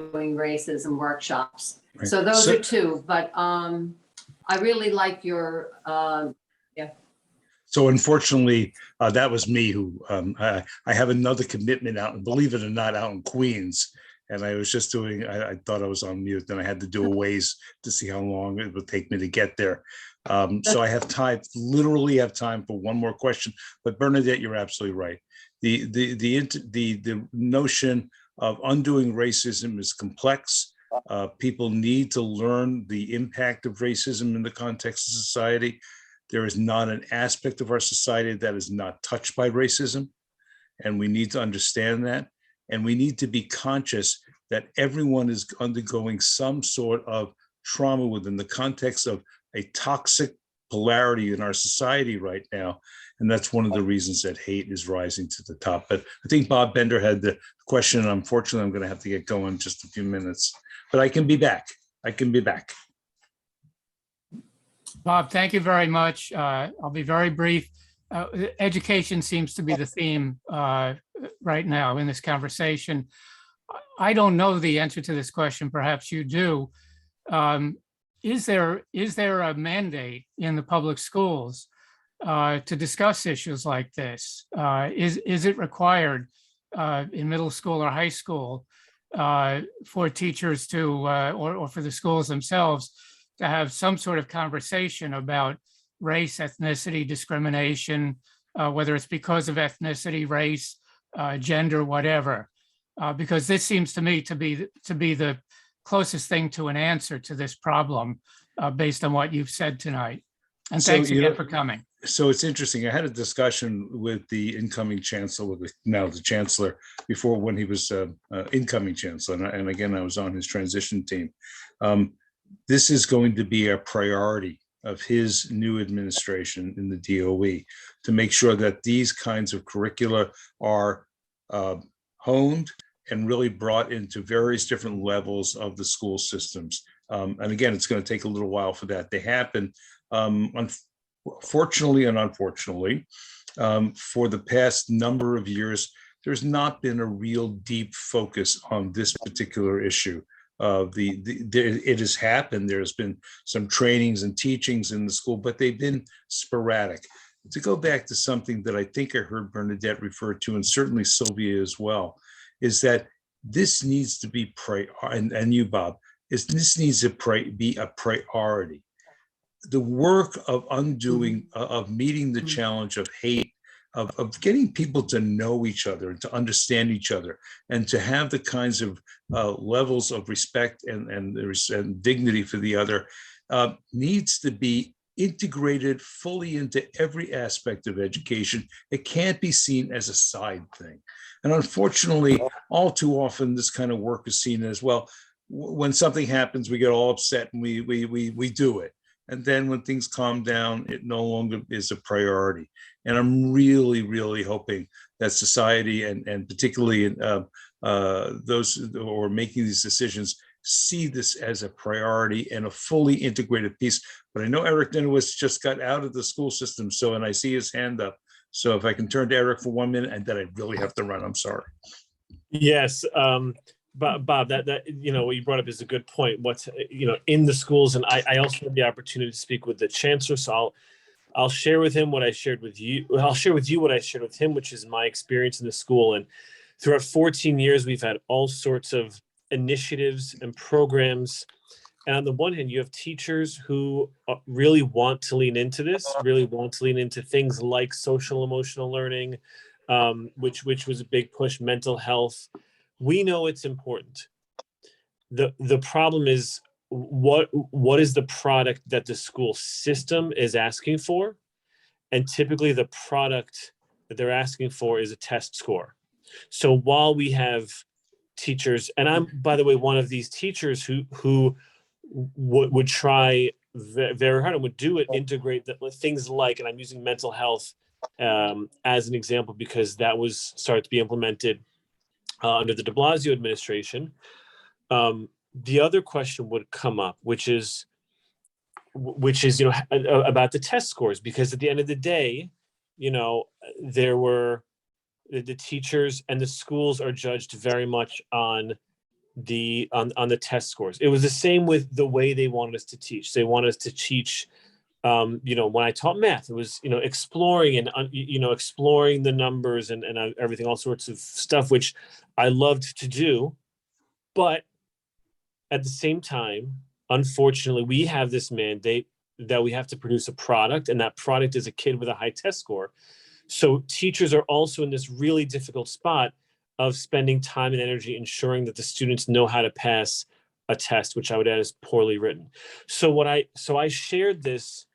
Racism workshops. Right. So those are 2, but I really like your, So unfortunately, that was me who, I have another commitment out, and believe it or not, out in Queens. And I was just doing, I thought I was on mute, and I had to do a Waze to see how long it would take me to get there. So I have time, literally have time for one more question. But Bernadette, you're absolutely right. The notion of undoing racism is complex. People need to learn the impact of racism in the context of society. There is not an aspect of our society that is not touched by racism, and we need to understand that. And we need to be conscious that everyone is undergoing some sort of trauma within the context of a toxic polarity in our society right now. And that's one of the reasons that hate is rising to the top. But I think Bob Bender had the question, and unfortunately, I'm going to have to get going in just a few minutes. But I can be back. I can be back. Bob, thank you very much. I'll be very brief. Education seems to be the theme right now in this conversation. I don't know the answer to this question. Perhaps you do. Is there a mandate in the public schools to discuss issues like this? Is it required in middle school or high school for teachers to, or for the schools themselves to have some sort of conversation about race, ethnicity, discrimination, whether it's because of ethnicity, race, gender, whatever? Because this seems to me to be the closest thing to an answer to this problem based on what you've said tonight. And thanks again for coming. So it's interesting. I had a discussion with the incoming chancellor, now the chancellor, before when he was incoming chancellor. And again, I was on his transition team. This is going to be a priority of his new administration in the DOE to make sure that these kinds of curricula are honed and really brought into various different levels of the school systems. And again, it's going to take a little while for that to happen. Fortunately and unfortunately, for the past number of years, there's not been a real deep focus on this particular issue. It has happened. There's been some trainings and teachings in the school, but they've been sporadic. To go back to something that I think I heard Bernadette refer to, and certainly Sylvia as well, is that this needs to be and you, Bob, this needs to be a priority. The work of undoing, of meeting the challenge of hate, of getting people to know each other and to understand each other, and to have the kinds of levels of respect and dignity for the other needs to be integrated fully into every aspect of education. It can't be seen as a side thing. And unfortunately, all too often, this kind of work is seen as, well, when something happens, we get all upset and we do it. And then when things calm down, it no longer is a priority. And I'm really, really hoping that society and particularly those who are making these decisions see this as a priority and a fully integrated piece. But I know Eric Dinowitz just got out of the school system, and I see his hand up. So if I can turn to Eric for 1 minute, and then I really have to run, I'm sorry. Yes, Bob, that what you brought up is a good point. What's in the schools, and I also had the opportunity to speak with the chancellor, so I'll share with him what I shared with you. I'll share with you what I shared with him, which is my experience in the school. And throughout 14 years, we've had all sorts of initiatives and programs. And on the one hand, you have teachers who really want to lean into this, really want to lean into things like social emotional learning, which was a big push, mental health. We know it's important. The problem is what is the product that the school system is asking for? And typically the product that they're asking for is a test score. So while we have teachers, and I'm, by the way, one of these teachers who would try very hard and would do it, integrate things like, and I'm using mental health as an example because that was started to be implemented under the de Blasio administration. The other question would come up, which is about the test scores, because at the end of the day, there were the teachers and the schools are judged very much on the test scores. It was the same with the way they wanted us to teach. They wanted us to teach, when I taught math, it was, exploring and, exploring the numbers and everything, all sorts of stuff, which I loved to do. But at the same time, unfortunately, we have this mandate that we have to produce a product, and that product is a kid with a high test score. So teachers are also in this really difficult spot of spending time and energy ensuring that the students know how to pass a test, which I would add is poorly written. So I shared this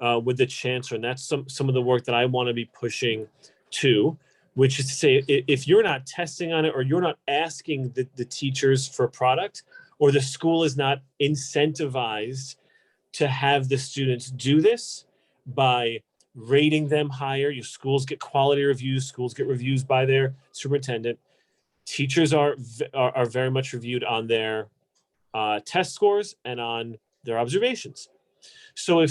with the chancellor, and that's some of the work that I want to be pushing to, which is to say, if you're not testing on it, or you're not asking the teachers for a product, or the school is not incentivized to have the students do this by rating them higher. Your schools get quality reviews, schools get reviews by their superintendent. Teachers are very much reviewed on their test scores and on their observations. So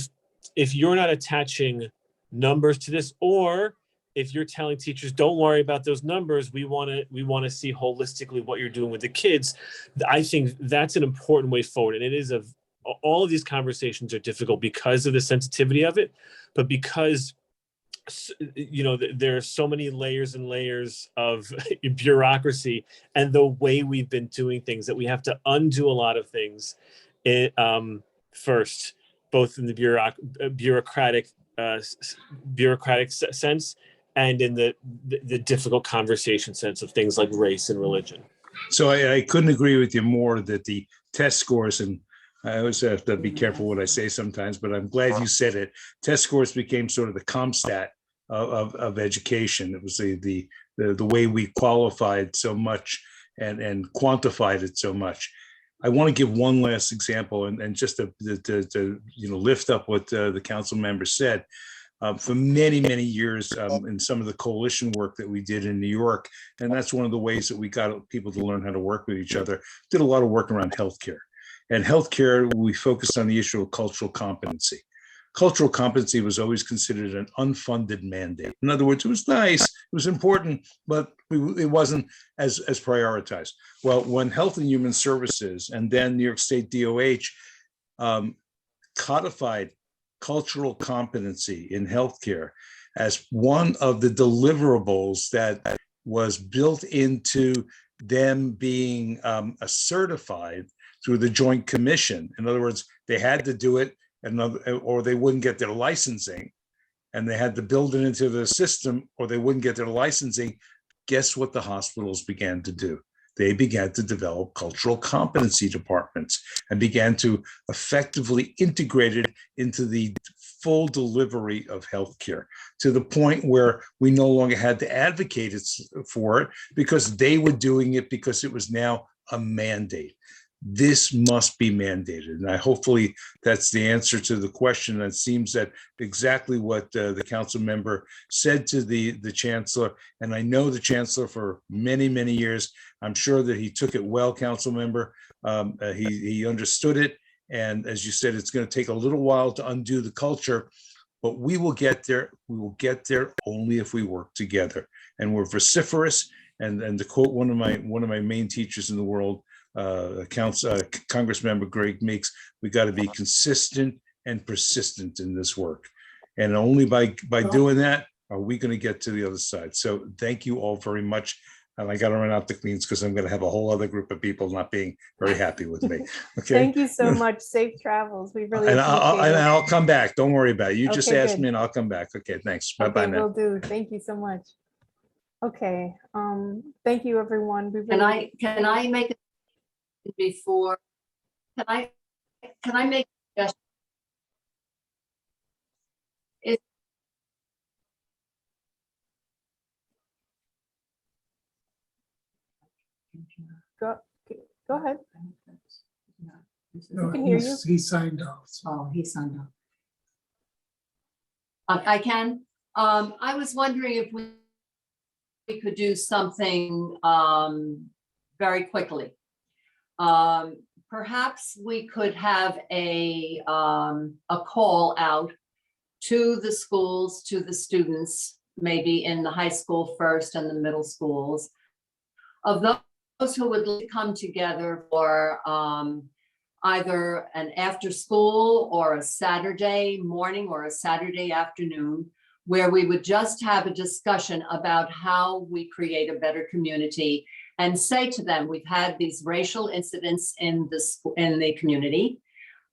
if you're not attaching numbers to this, or if you're telling teachers, don't worry about those numbers, we want to see holistically what you're doing with the kids, I think that's an important way forward. And it is all of these conversations are difficult because of the sensitivity of it, but because there are so many layers and layers of bureaucracy and the way we've been doing things that we have to undo a lot of things first, both in the bureaucratic sense and in the difficult conversation sense of things like race and religion. So I couldn't agree with you more that the test scores, and I always have to be careful what I say sometimes, but I'm glad you said it. Test scores became sort of the CompStat of education. It was the way we qualified so much and quantified it so much. I want to give one last example, and just to lift up what the council member said. For many, many years in some of the coalition work that we did in New York, and that's one of the ways that we got people to learn how to work with each other, did a lot of work around healthcare. And healthcare, we focused on the issue of cultural competency. Cultural competency was always considered an unfunded mandate. In other words, it was nice, it was important, but it wasn't as prioritized. Well, when Health and Human Services and then New York State DOH codified cultural competency in healthcare as one of the deliverables that was built into them being certified through the Joint Commission. In other words, they had to do it, or they wouldn't get their licensing, and they had to build it into the system, or they wouldn't get their licensing. Guess what the hospitals began to do? They began to develop cultural competency departments and began to effectively integrate it into the full delivery of healthcare, to the point where we no longer had to advocate for it because they were doing it because it was now a mandate. This must be mandated. And hopefully that's the answer to the question. It seems that exactly what the council member said to the chancellor. And I know the chancellor for many, many years. I'm sure that he took it well, council member. He understood it. And as you said, it's going to take a little while to undo the culture, but we will get there. We will get there only if we work together. And we're vociferous. And to quote one of my main teachers in the world, Congress member Greg Meeks, we got to be consistent and persistent in this work. And only by doing that are we going to get to the other side. So thank you all very much. And I got to run out the Queens because I'm going to have a whole other group of people not being very happy with me. Okay. Thank you so much. Safe travels. We really And appreciate it. I'll come back. Don't worry about it. You just Okay, asked good. me and I'll come back. Okay, thanks. Bye-bye Okay, now. will do. Thank you so much. Okay, thank you, everyone. We Can really- can I make it before, can I make a suggestion? Go ahead. No, can hear you. He signed off. Oh, he signed up. I can. I was wondering if we could do something very quickly. Perhaps we could have a call out to the schools, to the students, maybe in the high school first and the middle schools, of those who would like to come together for either an after school or a Saturday morning or a Saturday afternoon, where we would just have a discussion about how we create a better community and say to them, we've had these racial incidents in the community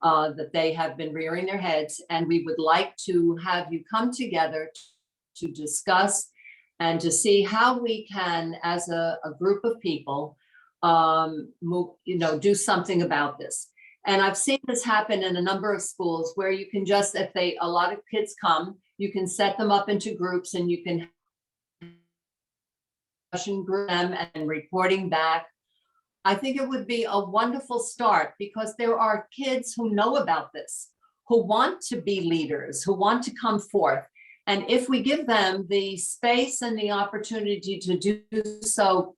that they have been rearing their heads, and we would like to have you come together to discuss and to see how we can, as a group of people, do something about this. And I've seen this happen in a number of schools where you can just, if a lot of kids come, you can set them up into groups and you can group them and reporting back. I think it would be a wonderful start because there are kids who know about this, who want to be leaders, who want to come forth. And if we give them the space and the opportunity to do so,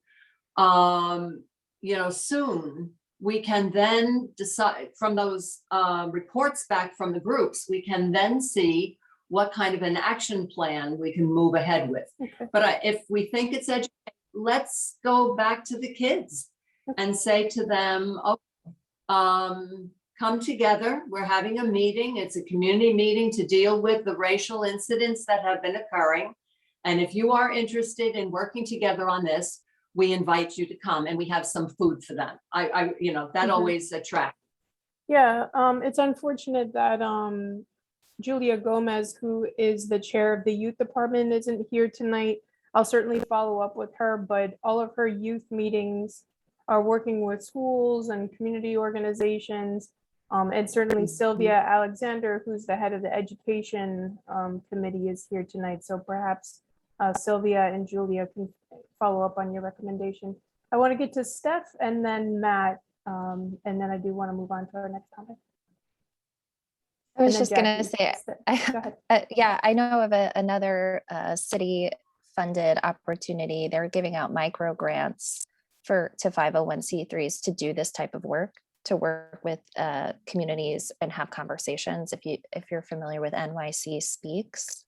soon, we can then decide from those reports back from the groups, we can then see what kind of an action plan we can move ahead with. Okay. But if we think it's education, let's go back to the kids and say to them, come together. We're having a meeting. It's a community meeting to deal with the racial incidents that have been occurring. And if you are interested in working together on this, we invite you to come, and we have some food for them. That always attracts. Yeah, it's unfortunate that Julia Gomez, who is the chair of the youth department, isn't here tonight. I'll certainly follow up with her, but all of her youth meetings are working with schools and community organizations. And certainly Sylvia Alexander, who's the head of the education committee, is here tonight. So perhaps Sylvia and Julia can follow up on your recommendation. I want to get to Steph and then Matt, and then I do want to move on to our next topic. I was And then just going to Jackie. say, Go ahead. yeah, I know of another city-funded opportunity. They're giving out micro grants to 501c3s to do this type of work, to work with communities and have conversations. If you're familiar with NYC Speaks,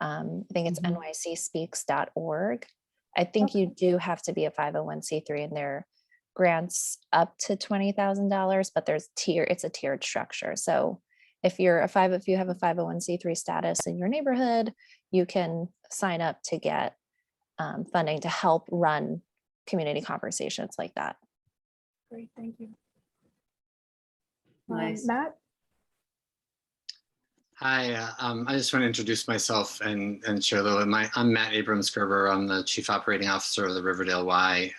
I think it's nycspeaks.org. I think you do have to be a 501c3, and there are grants up to $20,000, but it's a tiered structure. So if you have a 501c3 status in your neighborhood, you can sign up to get funding to help run community conversations like that. Great, thank you. Nice. Matt? Hi, I just want to introduce myself and share a little bit. I'm Matt Abrams-Gerber. I'm the Chief Operating Officer of the Riverdale Y.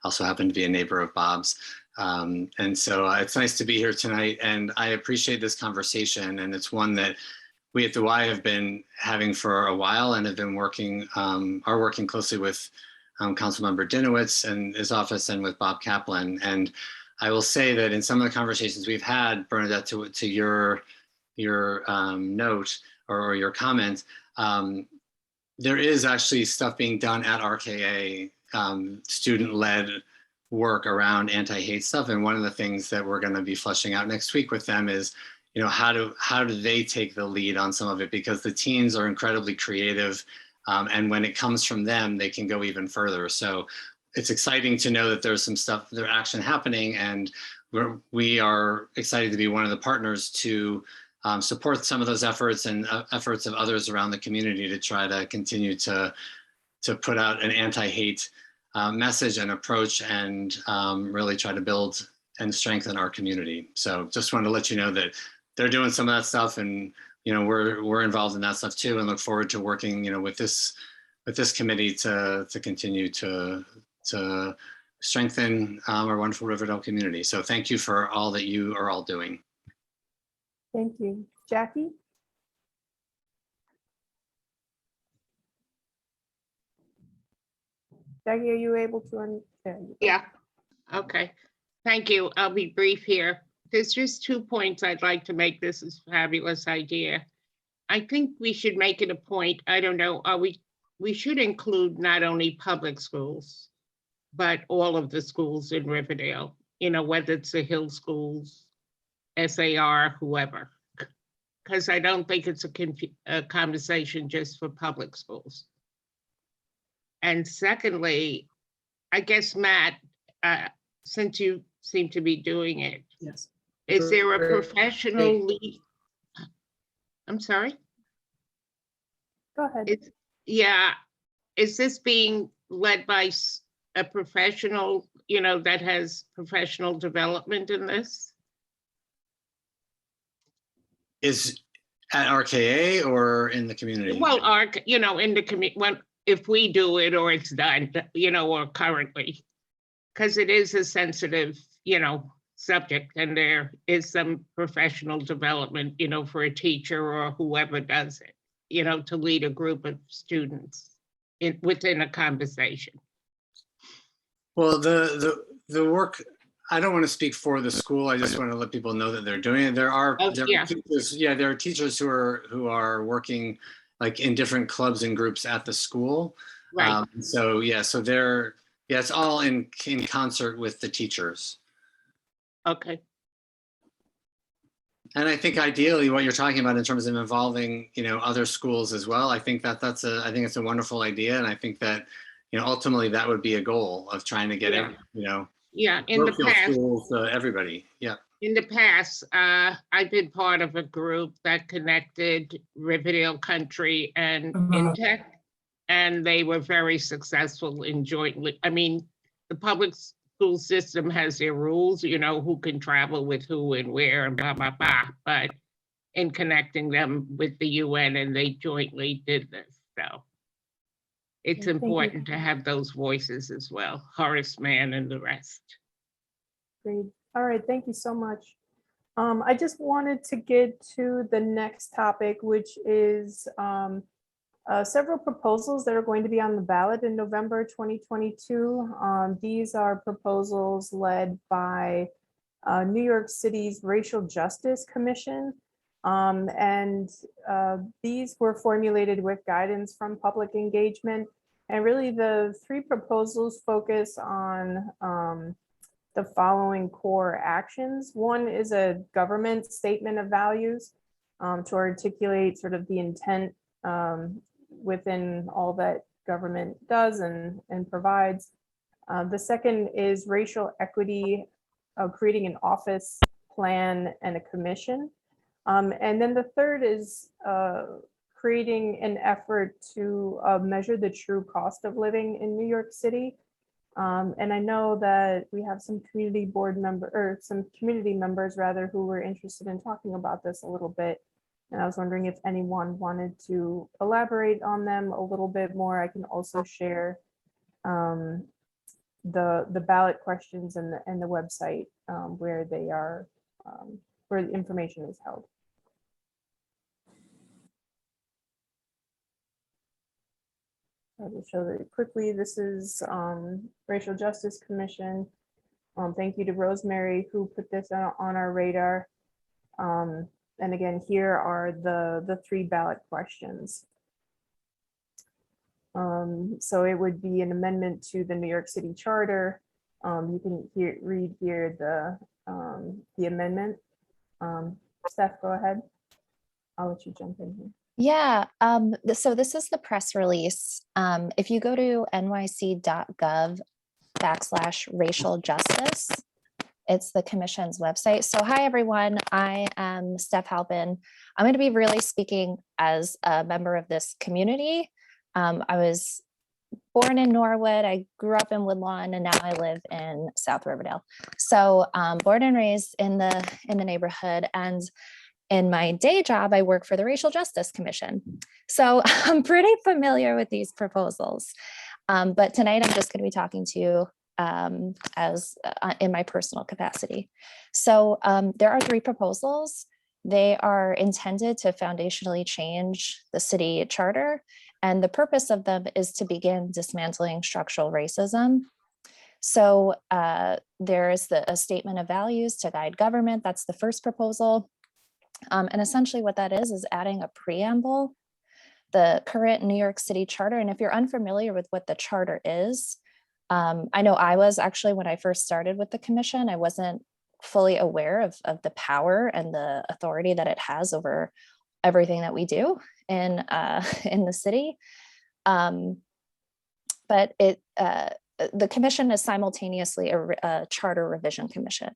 Also happen to be a neighbor of Bob's. And so it's nice to be here tonight, and I appreciate this conversation. And it's one that we at the Y have been having for a while and have been are working closely with Councilmember Dinowitz and his office and with Bob Kaplan. And I will say that in some of the conversations we've had, Bernadette, to your note or your comment, there is actually stuff being done at RKA, student-led work around anti-hate stuff. And one of the things that we're going to be fleshing out next week with them is, how do they take the lead on some of it? Because the teens are incredibly creative. And when it comes from them, they can go even further. So it's exciting to know that there's some stuff, there's action happening, and we are excited to be one of the partners to support some of those efforts and efforts of others around the community to try to continue to put out an anti-hate message and approach, and really try to build and strengthen our community. So just wanted to let you know that they're doing some of that stuff, and we're involved in that stuff too, and look forward to working with this committee to continue to strengthen our wonderful Riverdale community. So thank you for all that you are all doing. Thank you. Jackie? Jackie, are you able to? Yeah, okay. Thank you. I'll be brief here. There's just 2 points I'd like to make. This is a fabulous idea. I think we should make it a point, I don't know, we should include not only public schools, but all of the schools in Riverdale, whether it's the Hill Schools, SAR, whoever. Because I don't think it's a conversation just for public schools. And secondly, I guess, Matt, since you seem to be doing it, Yes. is there a professional lead? I'm sorry? Go ahead. Is this being led by a professional, that has professional development in this? Is at RKA or in the community? Well, in the community, if we do it or it's done, or currently, because it is a sensitive, subject, and there is some professional development, for a teacher or whoever does it, to lead a group of students within a conversation. Well, the work, I don't want to speak for the school. I just want to let people know that they're doing it. There are teachers, there are teachers who are working like in different clubs and groups at the school. Right. So they're, it's all in concert with the teachers. Okay. And I think ideally what you're talking about in terms of involving, other schools as well, I think I think it's a wonderful idea. And I think that, ultimately that would be a goal of trying to get, in the past, schools, everybody. Yeah. In the past, I've been part of a group that connected Riverdale Country and Intech, and they were very successful in jointly. I mean, the public school system has their rules, who can travel with who and where and blah, blah, blah. But in connecting them with the UN, and they jointly did this. So it's important to have those voices as well, Horace Mann and the rest. Great. All right, thank you so much. I just wanted to get to the next topic, which is several proposals that are going to be on the ballot in November 2022. These are proposals led by New York City's Racial Justice Commission. These were formulated with guidance from public engagement. And really the 3 proposals focus on the following core actions. One is a government statement of values to articulate sort of the intent within all that government does and provides. The second is racial equity, creating an office plan and a commission. And then the third is creating an effort to measure the true cost of living in New York City. And I know that we have some community members rather, who were interested in talking about this a little bit. And I was wondering if anyone wanted to elaborate on them a little bit more. I can also share the ballot questions and the website where they are, where the information is held. I will show very quickly. This is Racial Justice Commission. Thank you to Rosemary who put this on our radar. And again, here are the 3 ballot questions. So it would be an amendment to the New York City Charter. You can read here the amendment. Steph, go ahead. I'll let you jump in here. Yeah, so this is the press release. If you go to nyc.gov/racial justice, it's the commission's website. So hi, everyone. I am Steph Halpin. I'm going to be really speaking as a member of this community. I was born in Norwood. I grew up in Woodlawn, and now I live in South Riverdale. So born and raised in the neighborhood, and in my day job, I work for the Racial Justice Commission. So I'm pretty familiar with these proposals. But tonight I'm just going to be talking to you as in my personal capacity. So there are 3 proposals. They are intended to foundationally change the city charter. And the purpose of them is to begin dismantling structural racism. So there is a statement of values to guide government. That's the first proposal. And essentially what that is adding a preamble, the current New York City Charter. And if you're unfamiliar with what the charter is, I know I was actually, when I first started with the commission, I wasn't fully aware of the power and the authority that it has over everything that we do in the city. But the commission is simultaneously a charter revision commission.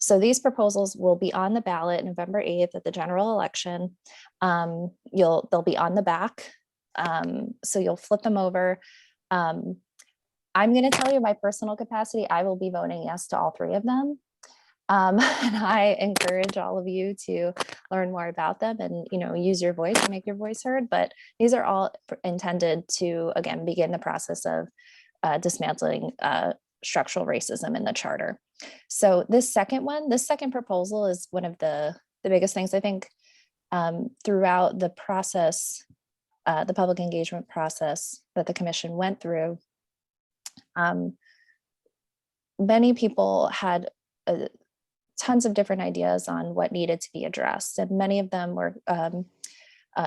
So these proposals will be on the ballot November 8th at the general election. They'll be on the back. So you'll flip them over. I'm going to tell you my personal capacity. I will be voting yes to all 3 of them. And I encourage all of you to learn more about them and, use your voice and make your voice heard. But these are all intended to, again, begin the process of dismantling structural racism in the charter. So this second proposal is one of the biggest things, I think, throughout the process, the public engagement process that the commission went through. Many people had tons of different ideas on what needed to be addressed, and many of them were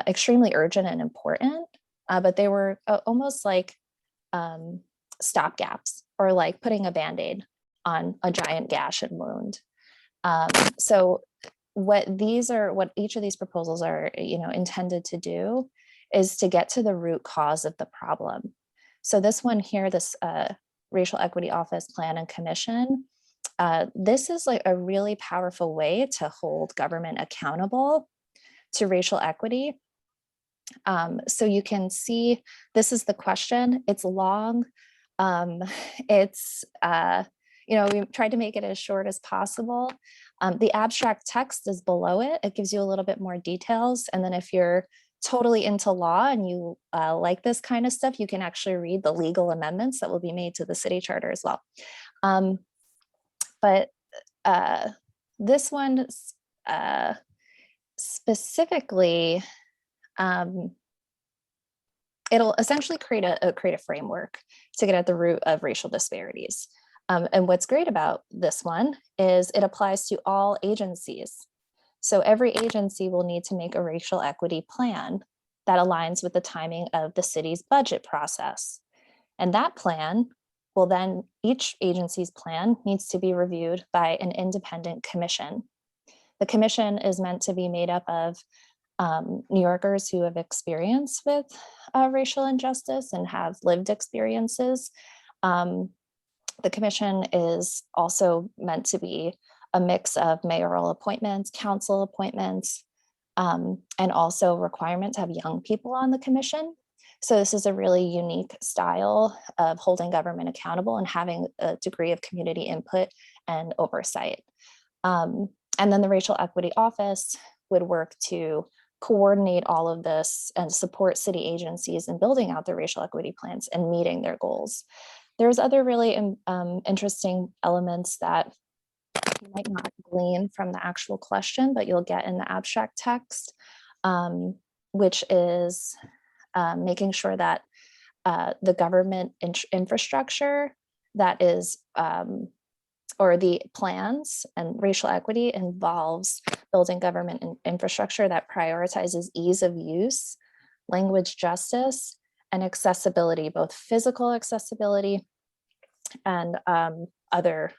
extremely urgent and important, but they were almost like stopgaps, or like putting a Band-Aid on a giant gash and wound. So what each of these proposals are, intended to do is to get to the root cause of the problem. So this one here, this Racial Equity Office Plan and Commission, this is like a really powerful way to hold government accountable to racial equity. So you can see, this is the question. It's long. We tried to make it as short as possible. The abstract text is below it. It gives you a little bit more details. And then if you're totally into law and you like this kind of stuff, you can actually read the legal amendments that will be made to the city charter as well. But this one specifically, it'll essentially create a framework to get at the root of racial disparities. And what's great about this one is it applies to all agencies. So every agency will need to make a racial equity plan that aligns with the timing of the city's budget process. And that plan will then, each agency's plan needs to be reviewed by an independent commission. The commission is meant to be made up of New Yorkers who have experience with racial injustice and have lived experiences. The commission is also meant to be a mix of mayoral appointments, council appointments, and also requirement to have young people on the commission. So this is a really unique style of holding government accountable and having a degree of community input and oversight. And then the Racial Equity Office would work to coordinate all of this and support city agencies in building out their racial equity plans and meeting their goals. There's other really interesting elements that you might not glean from the actual question, but you'll get in the abstract text, which is making sure that the government infrastructure that is or the plans, and racial equity involves building government infrastructure that prioritizes ease of use, language justice, and accessibility, both physical accessibility and other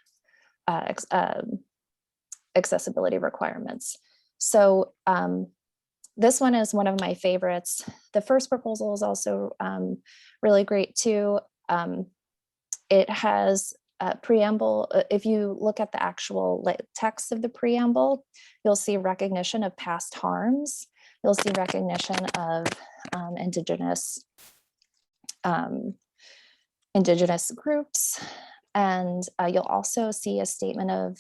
accessibility requirements. So this one is one of my favorites. The first proposal is also really great too. It has a preamble. If you look at the actual text of the preamble, you'll see recognition of past harms. You'll see recognition of indigenous groups. And you'll also see a statement of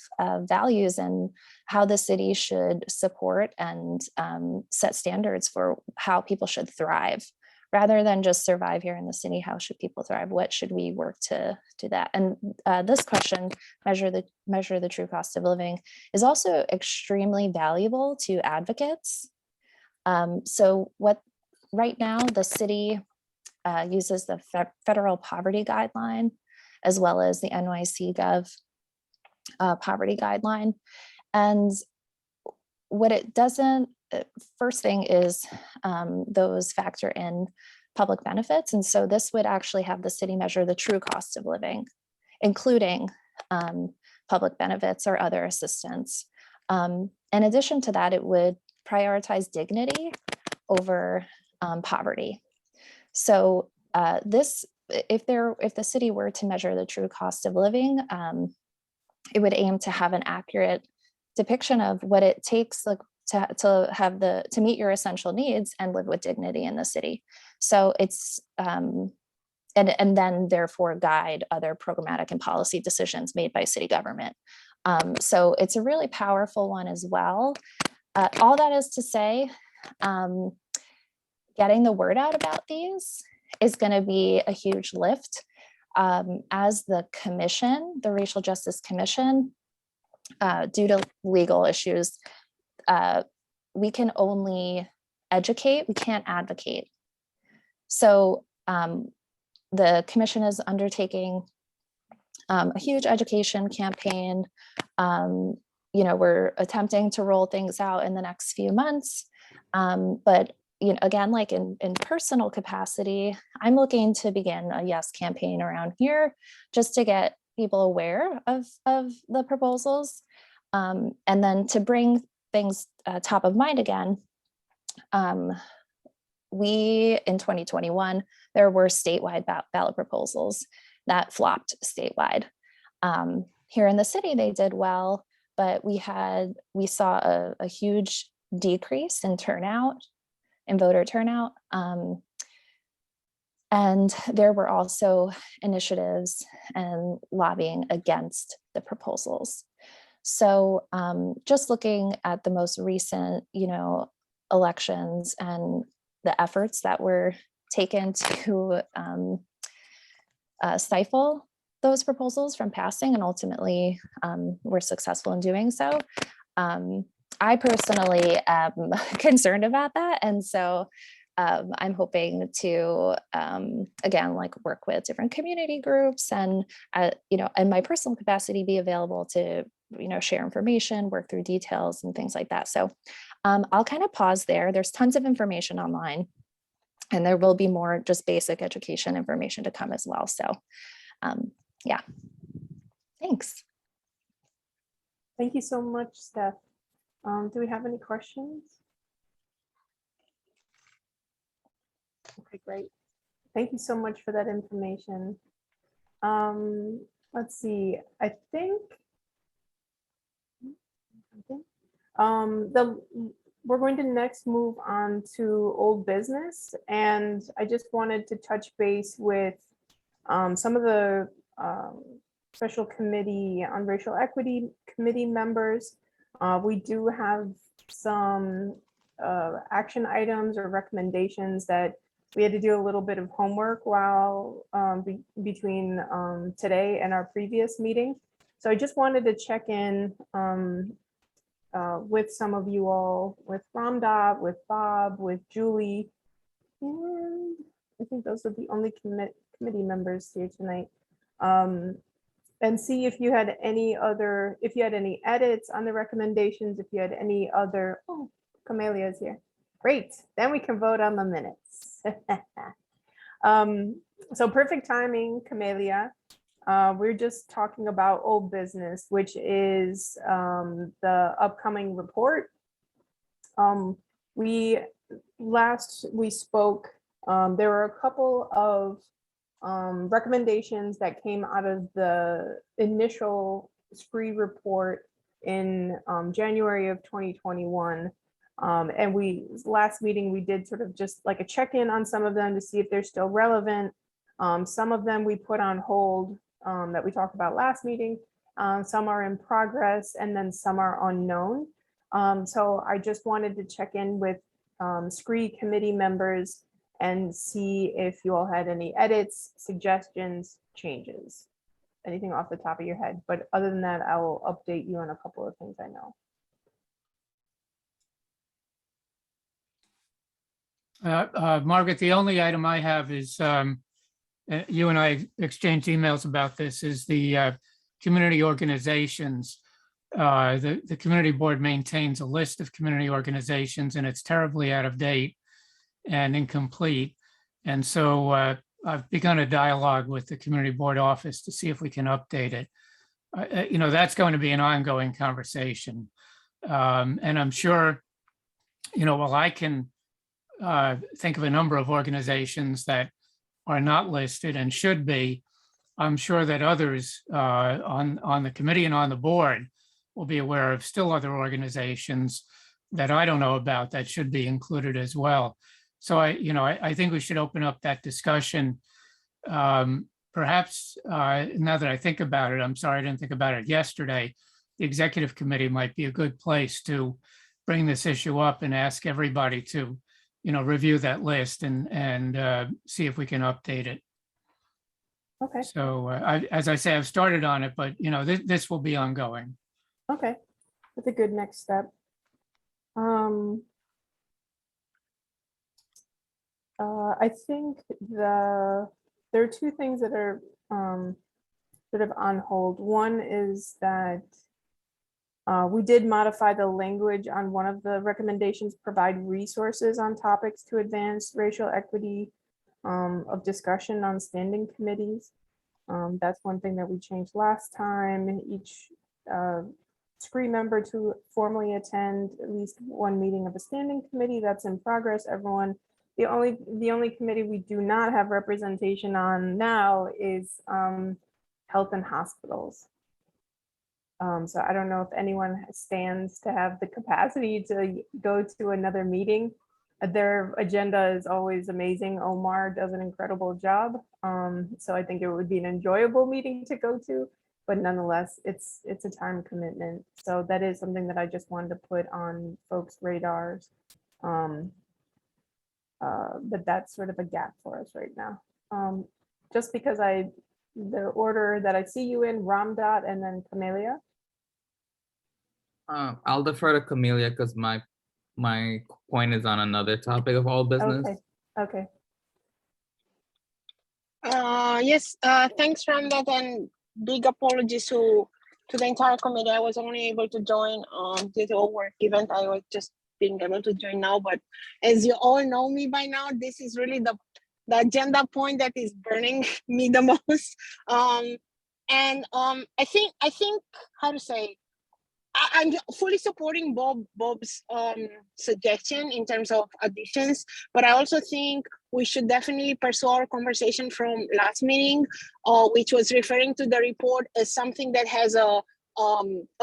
values and how the city should support and set standards for how people should thrive. Rather than just survive here in the city, how should people thrive? What should we work to do that? And this question, measure the true cost of living, is also extremely valuable to advocates. So right now, the city uses the federal poverty guideline, as well as the NYC Gov poverty guideline. And what it doesn't, first thing is those factor in public benefits. And so this would actually have the city measure the true cost of living, including public benefits or other assistance. In addition to that, it would prioritize dignity over poverty. So if the city were to measure the true cost of living, it would aim to have an accurate depiction of what it takes to meet your essential needs and live with dignity in the city. So it's and then therefore guide other programmatic and policy decisions made by city government. So it's a really powerful one as well. All that is to say, getting the word out about these is going to be a huge lift. As the commission, the Racial Justice Commission, due to legal issues, we can only educate, we can't advocate. So the commission is undertaking a huge education campaign. We're attempting to roll things out in the next few months. But again, like in personal capacity, I'm looking to begin a Yes campaign around here just to get people aware of the proposals. And then to bring things top of mind again, in 2021, there were statewide ballot proposals that flopped statewide. Here in the city, they did well, but we saw a huge decrease in voter turnout. And there were also initiatives and lobbying against the proposals. So just looking at the most recent, elections and the efforts that were taken to stifle those proposals from passing, and ultimately were successful in doing so. I personally am concerned about that. And so I'm hoping to, again, work with different community groups and, in my personal capacity, be available to, share information, work through details and things like that. So I'll kind of pause there. There's tons of information online, and there will be more just basic education information to come as well. So yeah, thanks. Thank you so much, Steph. Do we have any questions? Okay, great. Thank you so much for that information. Let's see, I think we're going to next move on to old business. And I just wanted to touch base with some of the special committee on racial equity committee members. We do have some action items or recommendations that we had to do a little bit of homework while between today and our previous meeting. So I just wanted to check in with some of you all, with Ramda, with Bob, with Julie, and I think those are the only committee members here tonight. and see if you had any other, if you had any edits on the recommendations, if you had any other, oh, Camelia is here. Great, then we can vote on the minutes. So perfect timing, Camelia. We're just talking about old business, which is the upcoming report. Last we spoke, there were a couple of recommendations that came out of the initial SPRE report in January of 2021. And last meeting, we did sort of just like a check-in on some of them to see if they're still relevant. Some of them we put on hold that we talked about last meeting. Some are in progress, and then some are unknown. So I just wanted to check in with SPRE committee members and see if you all had any edits, suggestions, changes, anything off the top of your head. But other than that, I will update you on a couple of things I know. Margaret, the only item I have is, you and I exchanged emails about this, is the community organizations. The community board maintains a list of community organizations, and it's terribly out of date and incomplete. And so I've begun a dialogue with the community board office to see if we can update it. You know, that's going to be an ongoing conversation. And I'm sure, you know, while I can think of a number of organizations that are not listed and should be, I'm sure that others on the committee and on the board will be aware of still other organizations that I don't know about that should be included as well. So I think we should open up that discussion. Perhaps now that I think about it, I'm sorry I didn't think about it yesterday, the executive committee might be a good place to bring this issue up and ask everybody to, you know, review that list and see if we can update it. Okay. So as I say, I've started on it, but you know, this will be ongoing. Okay, that's a good next step. I think there are two things that are sort of on hold. One is that we did modify the language on one of the recommendations, provide resources on topics to advance racial equity of discussion on standing committees. That's one thing that we changed last time. Each SPRE member to formally attend at least one meeting of a standing committee. That's in progress. Everyone, the only committee we do not have representation on now is health and hospitals. So I don't know if anyone stands to have the capacity to go to another meeting. Their agenda is always amazing. Omar does an incredible job. So I think it would be an enjoyable meeting to go to, but nonetheless, it's a time commitment. So that is something that I just wanted to put on folks' radars. But that's sort of a gap for us right now. Just because the order that I see you in, Ramdat and then Camelia. I'll defer to Camelia because my point is on another topic of all business. Okay. Yes, thanks, Ramdat, and big apologies to the entire committee. I was only able to join due to a work event. I was just being able to join now, but as you all know me by now, this is really the agenda point that is burning me the most. I think how to say, I'm fully supporting Bob's suggestion in terms of additions, but I also think we should definitely pursue our conversation from last meeting, which was referring to the report as something that has a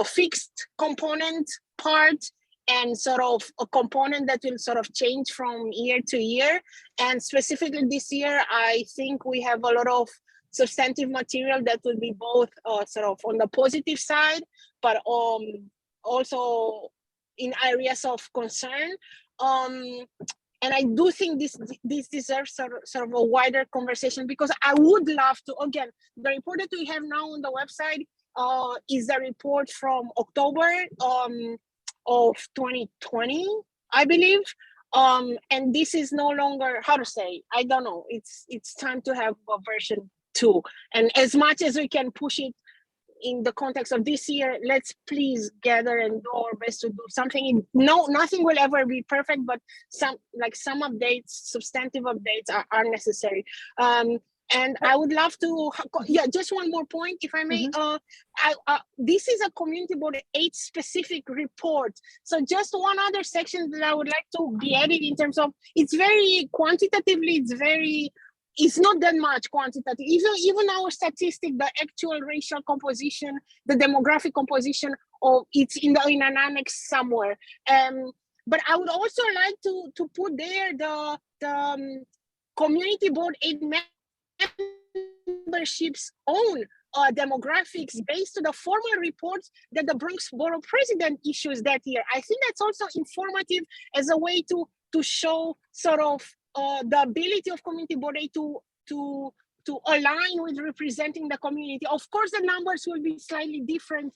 fixed component part and sort of a component that will sort of change from year to year. And specifically this year, I think we have a lot of substantive material that will be both sort of on the positive side, but also in areas of concern. And I do think this deserves sort of a wider conversation, because I would love to, again, the report that we have now on the website is the report from October of 2020, I believe. And this is no longer, how to say, I don't know, it's time to have a version 2. And as much as we can push it in the context of this year, let's please gather and do our best to do something. No, nothing will ever be perfect, but some updates, substantive updates are necessary. And I would love to, yeah, just one more point, if I may. This is a Community Board 8 specific report. So just one other section that I would like to be added in terms of, it's very quantitatively, it's not that much quantitative. Even our statistic, the actual racial composition, the demographic composition, it's in an annex somewhere. But I would also like to put there the Community Board 8 membership's own demographics based on the formal reports that the Bronx Borough President issues that year. I think that's also informative as a way to show sort of the ability of Community Board 8 to align with representing the community. Of course, the numbers will be slightly different,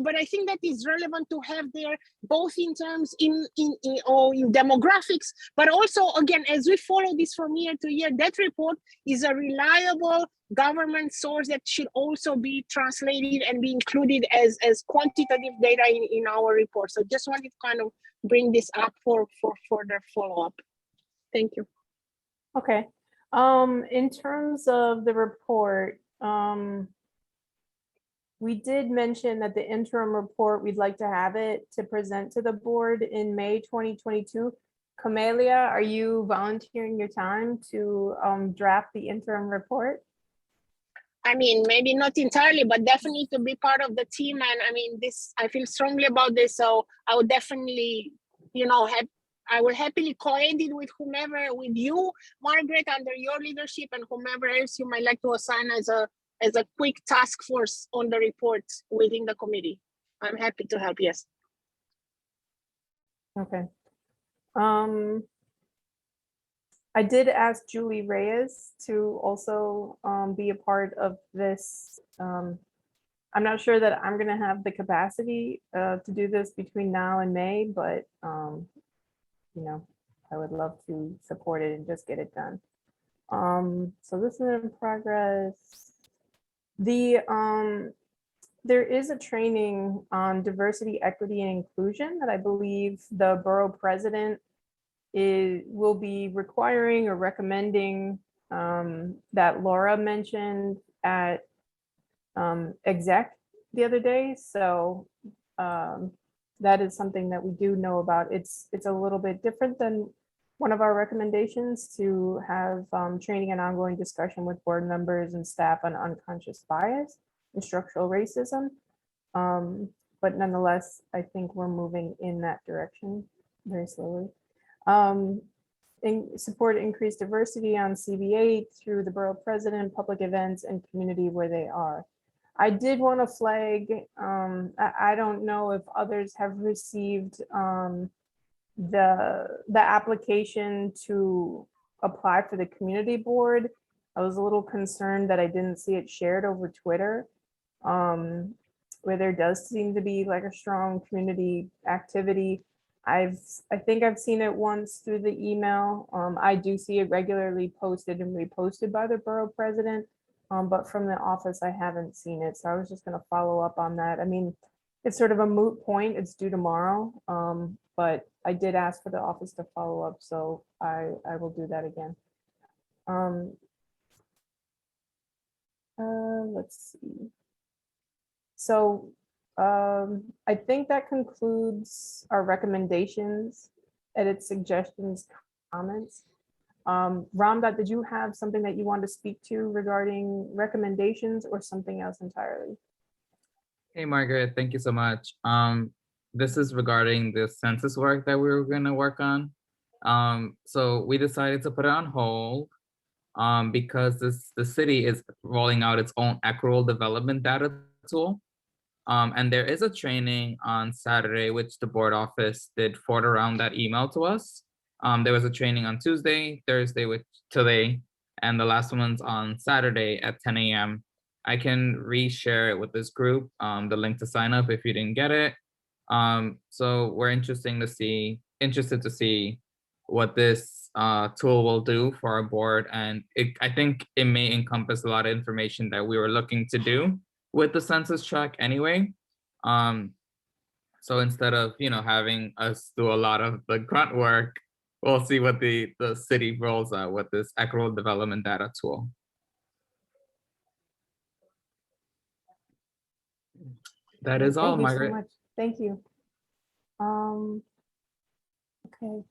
but I think that is relevant to have there, both in terms in demographics, but also, again, as we follow this from year to year, that report is a reliable government source that should also be translated and be included as quantitative data in our report. So just wanted to kind of bring this up for further follow-up. Thank you. Okay. In terms of the report, we did mention that the interim report, we'd like to have it to present to the board in May 2022. Camelia, are you volunteering your time to draft the interim report? I mean, maybe not entirely, but definitely to be part of the team. And I mean, I feel strongly about this, so I would definitely, I will happily co-edit with whomever, with you, Margaret, under your leadership, and whomever else you might like to assign as a quick task force on the reports within the committee. I'm happy to help, yes. Okay. I did ask Julie Reyes to also be a part of this. I'm not sure that I'm gonna have the capacity to do this between now and May, but I would love to support it and just get it done. So this is in progress. There is a training on diversity, equity, and inclusion that I believe the borough president will be requiring or recommending that Laura mentioned at exec the other day. So that is something that we do know about. It's a little bit different than one of our recommendations to have training and ongoing discussion with board members and staff on unconscious bias and structural racism. But nonetheless, I think we're moving in that direction very slowly. Support increased diversity on CB8 through the borough president, public events, and community where they are. I did want to flag, I don't know if others have received the application to apply for the community board. I was a little concerned that I didn't see it shared over Twitter, where there does seem to be like a strong community activity. I think I've seen it once through the email. I do see it regularly posted and reposted by the borough president. But from the office, I haven't seen it. So I was just going to follow up on that. I mean, it's sort of a moot point. It's due tomorrow. But I did ask for the office to follow up. So I will do that again. Let's see. So I think that concludes our recommendations, edits, suggestions, comments. Ramdat, did you have something that you want to speak to regarding recommendations or something else entirely? Hey, Margaret, thank you so much. This is regarding the census work that we were going to work on. So we decided to put it on hold because the city is rolling out its own equitable development data tool. And there is a training on Saturday, which the board office did forward around that email to us. There was a training on Tuesday, Thursday with today, and the last one's on Saturday at 10 a.m. I can reshare it with this group, the link to sign up if you didn't get it. So we're interested to see what this tool will do for our board. And I think it may encompass a lot of information that we were looking to do. with the census tract anyway. So instead of, having us do a lot of the grunt work, we'll see what the city rolls out with this equitable development data tool. That is all, Thank you so Margaret. much. Thank you. Okay.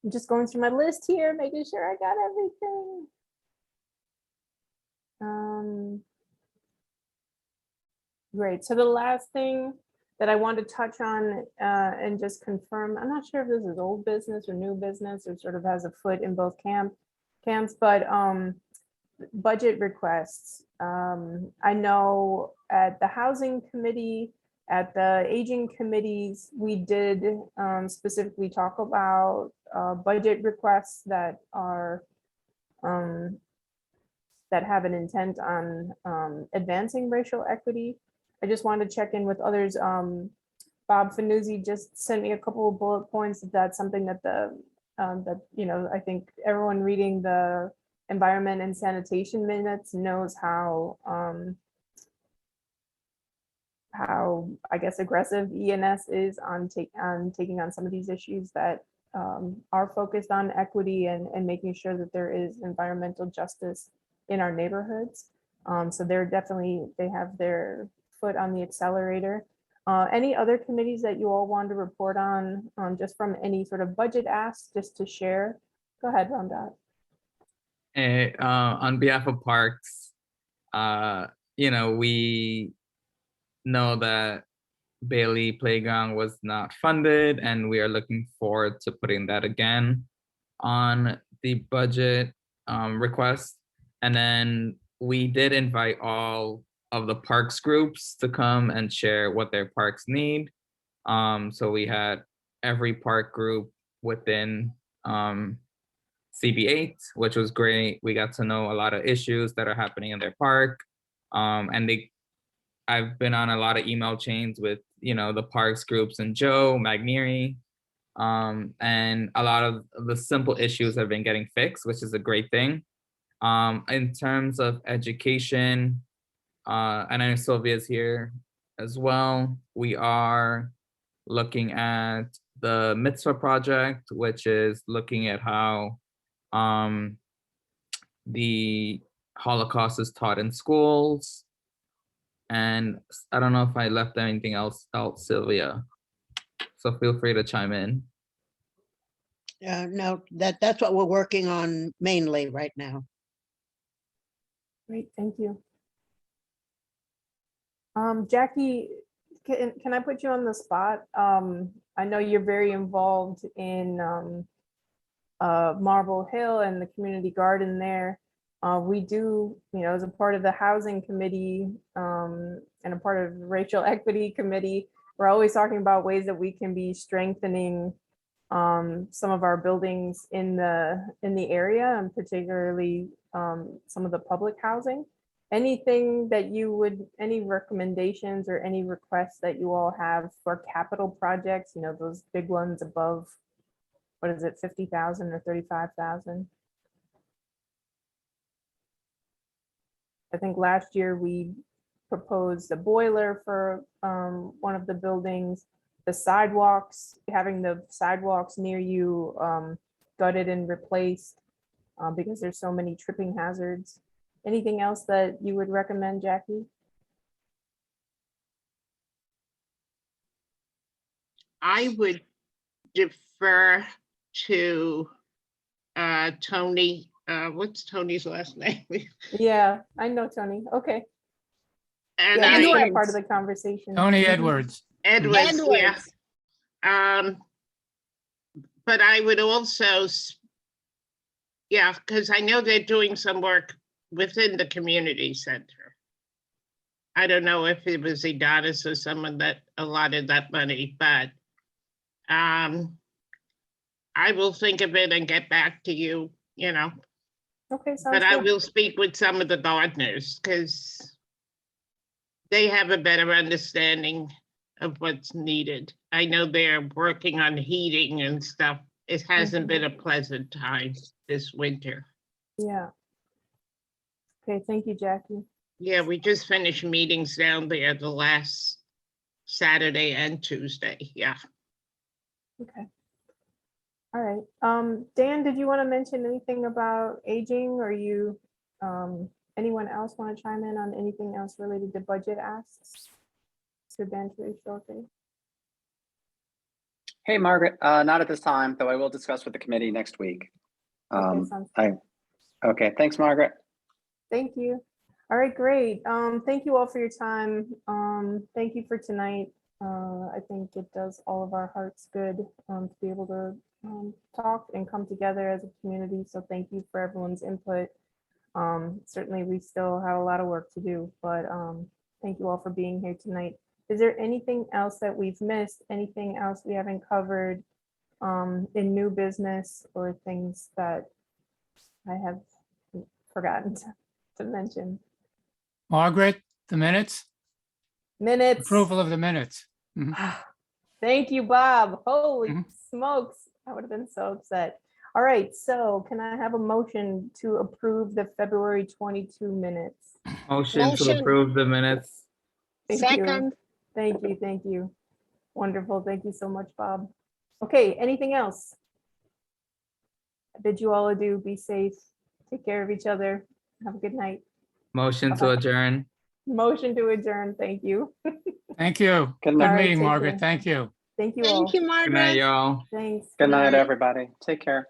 I'm just going through my list here, making sure I got everything. Great. So the last thing that I want to touch on and just confirm, I'm not sure if this is old business or new business or sort of has a foot in both camps, but budget requests. I know at the housing committee, at the aging committees, we did specifically talk about budget requests that are that have an intent on advancing racial equity. I just wanted to check in with others. Bob Fanuzzi just sent me a couple of bullet points. If that's something that I think everyone reading the environment and sanitation minutes knows how I guess aggressive ENS is on taking on some of these issues that are focused on equity and making sure that there is environmental justice in our neighborhoods. So they have their foot on the accelerator. Any other committees that you all want to report on just from any sort of budget asks just to share? Go ahead, Ramdat. On behalf of Parks, we know that Bailey Playground was not funded, and we are looking forward to putting that again on the budget request. And then we did invite all of the parks groups to come and share what their parks need. So we had every park group within CB8, which was great. We got to know a lot of issues that are happening in their park. I've been on a lot of email chains with, the parks groups and Joe Magnieri, and a lot of the simple issues have been getting fixed, which is a great thing. In terms of education, and I know Sylvia's here as well, we are looking at the Mitzvah project, which is looking at how the Holocaust is taught in schools. And I don't know if I left anything else out, Sylvia. So feel free to chime in. No, that's what we're working on mainly right now. Great, thank you. Jackie, can I put you on the spot? I know you're very involved in Marble Hill and the community garden there. We do, as a part of the housing committee and a part of the racial equity committee, we're always talking about ways that we can be strengthening some of our buildings in the area, and particularly some of the public housing. Anything that any recommendations or any requests that you all have for capital projects, those big ones above, what is it, 50,000 or 35,000? I think last year we proposed a boiler for one of the buildings, the sidewalks, having the sidewalks near you gutted and replaced because there's so many tripping hazards. Anything else that you would recommend, Jackie? I would defer to Tony. What's Tony's last name? Yeah, I know Tony. Okay. And yeah, I been part of the conversation. Tony Edwards. Edwards, yeah. But I would also, because I know they're doing some work within the community center. I don't know if it was Adonis or someone that allotted that money, but I will think of it and get back to you, Okay, sounds but I good. will speak with some of the gardeners because they have a better understanding of what's needed. I know they're working on heating and stuff. It hasn't been a pleasant time this winter. Yeah. Okay, thank you, Jackie. Yeah, we just finished meetings down there the last Saturday and Tuesday. Yeah. Okay. All right. Dan, did you want to mention anything about aging, or anyone else want to chime in on anything else related to budget asks? To Dan shortly. Hey, Margaret, not at this time, though I will discuss with the committee next week. Okay, sounds good. Okay, thanks, Margaret. Thank you. All right, great. Thank you all for your time. Thank you for tonight. I think it does all of our hearts good to be able to talk and come together as a community. So thank you for everyone's input. Certainly, we still have a lot of work to do, but thank you all for being here tonight. Is there anything else that we've missed? Anything else we haven't covered in new business, or things that I have forgotten to mention? Margaret, the minutes? Minutes. Approval of the minutes. Thank you, Bob. Holy smokes. I would have been so upset. All right, so can I have a motion to approve the February 22 minutes? Motion to Motion. approve the minutes. Thank you. Second. Thank you. Wonderful. Thank you so much, Bob. Okay, anything else? I bid you all adieu. Be safe. Take care of each other. Have a good night. Motion to Bye-bye. adjourn. Motion to adjourn. Thank you. Thank you. Good Good night. All right, meeting, take Margaret. care. Thank you. Thank you all. Thank you, Good night, Margaret. y'all. Thanks. Good night, night. everybody. Take care.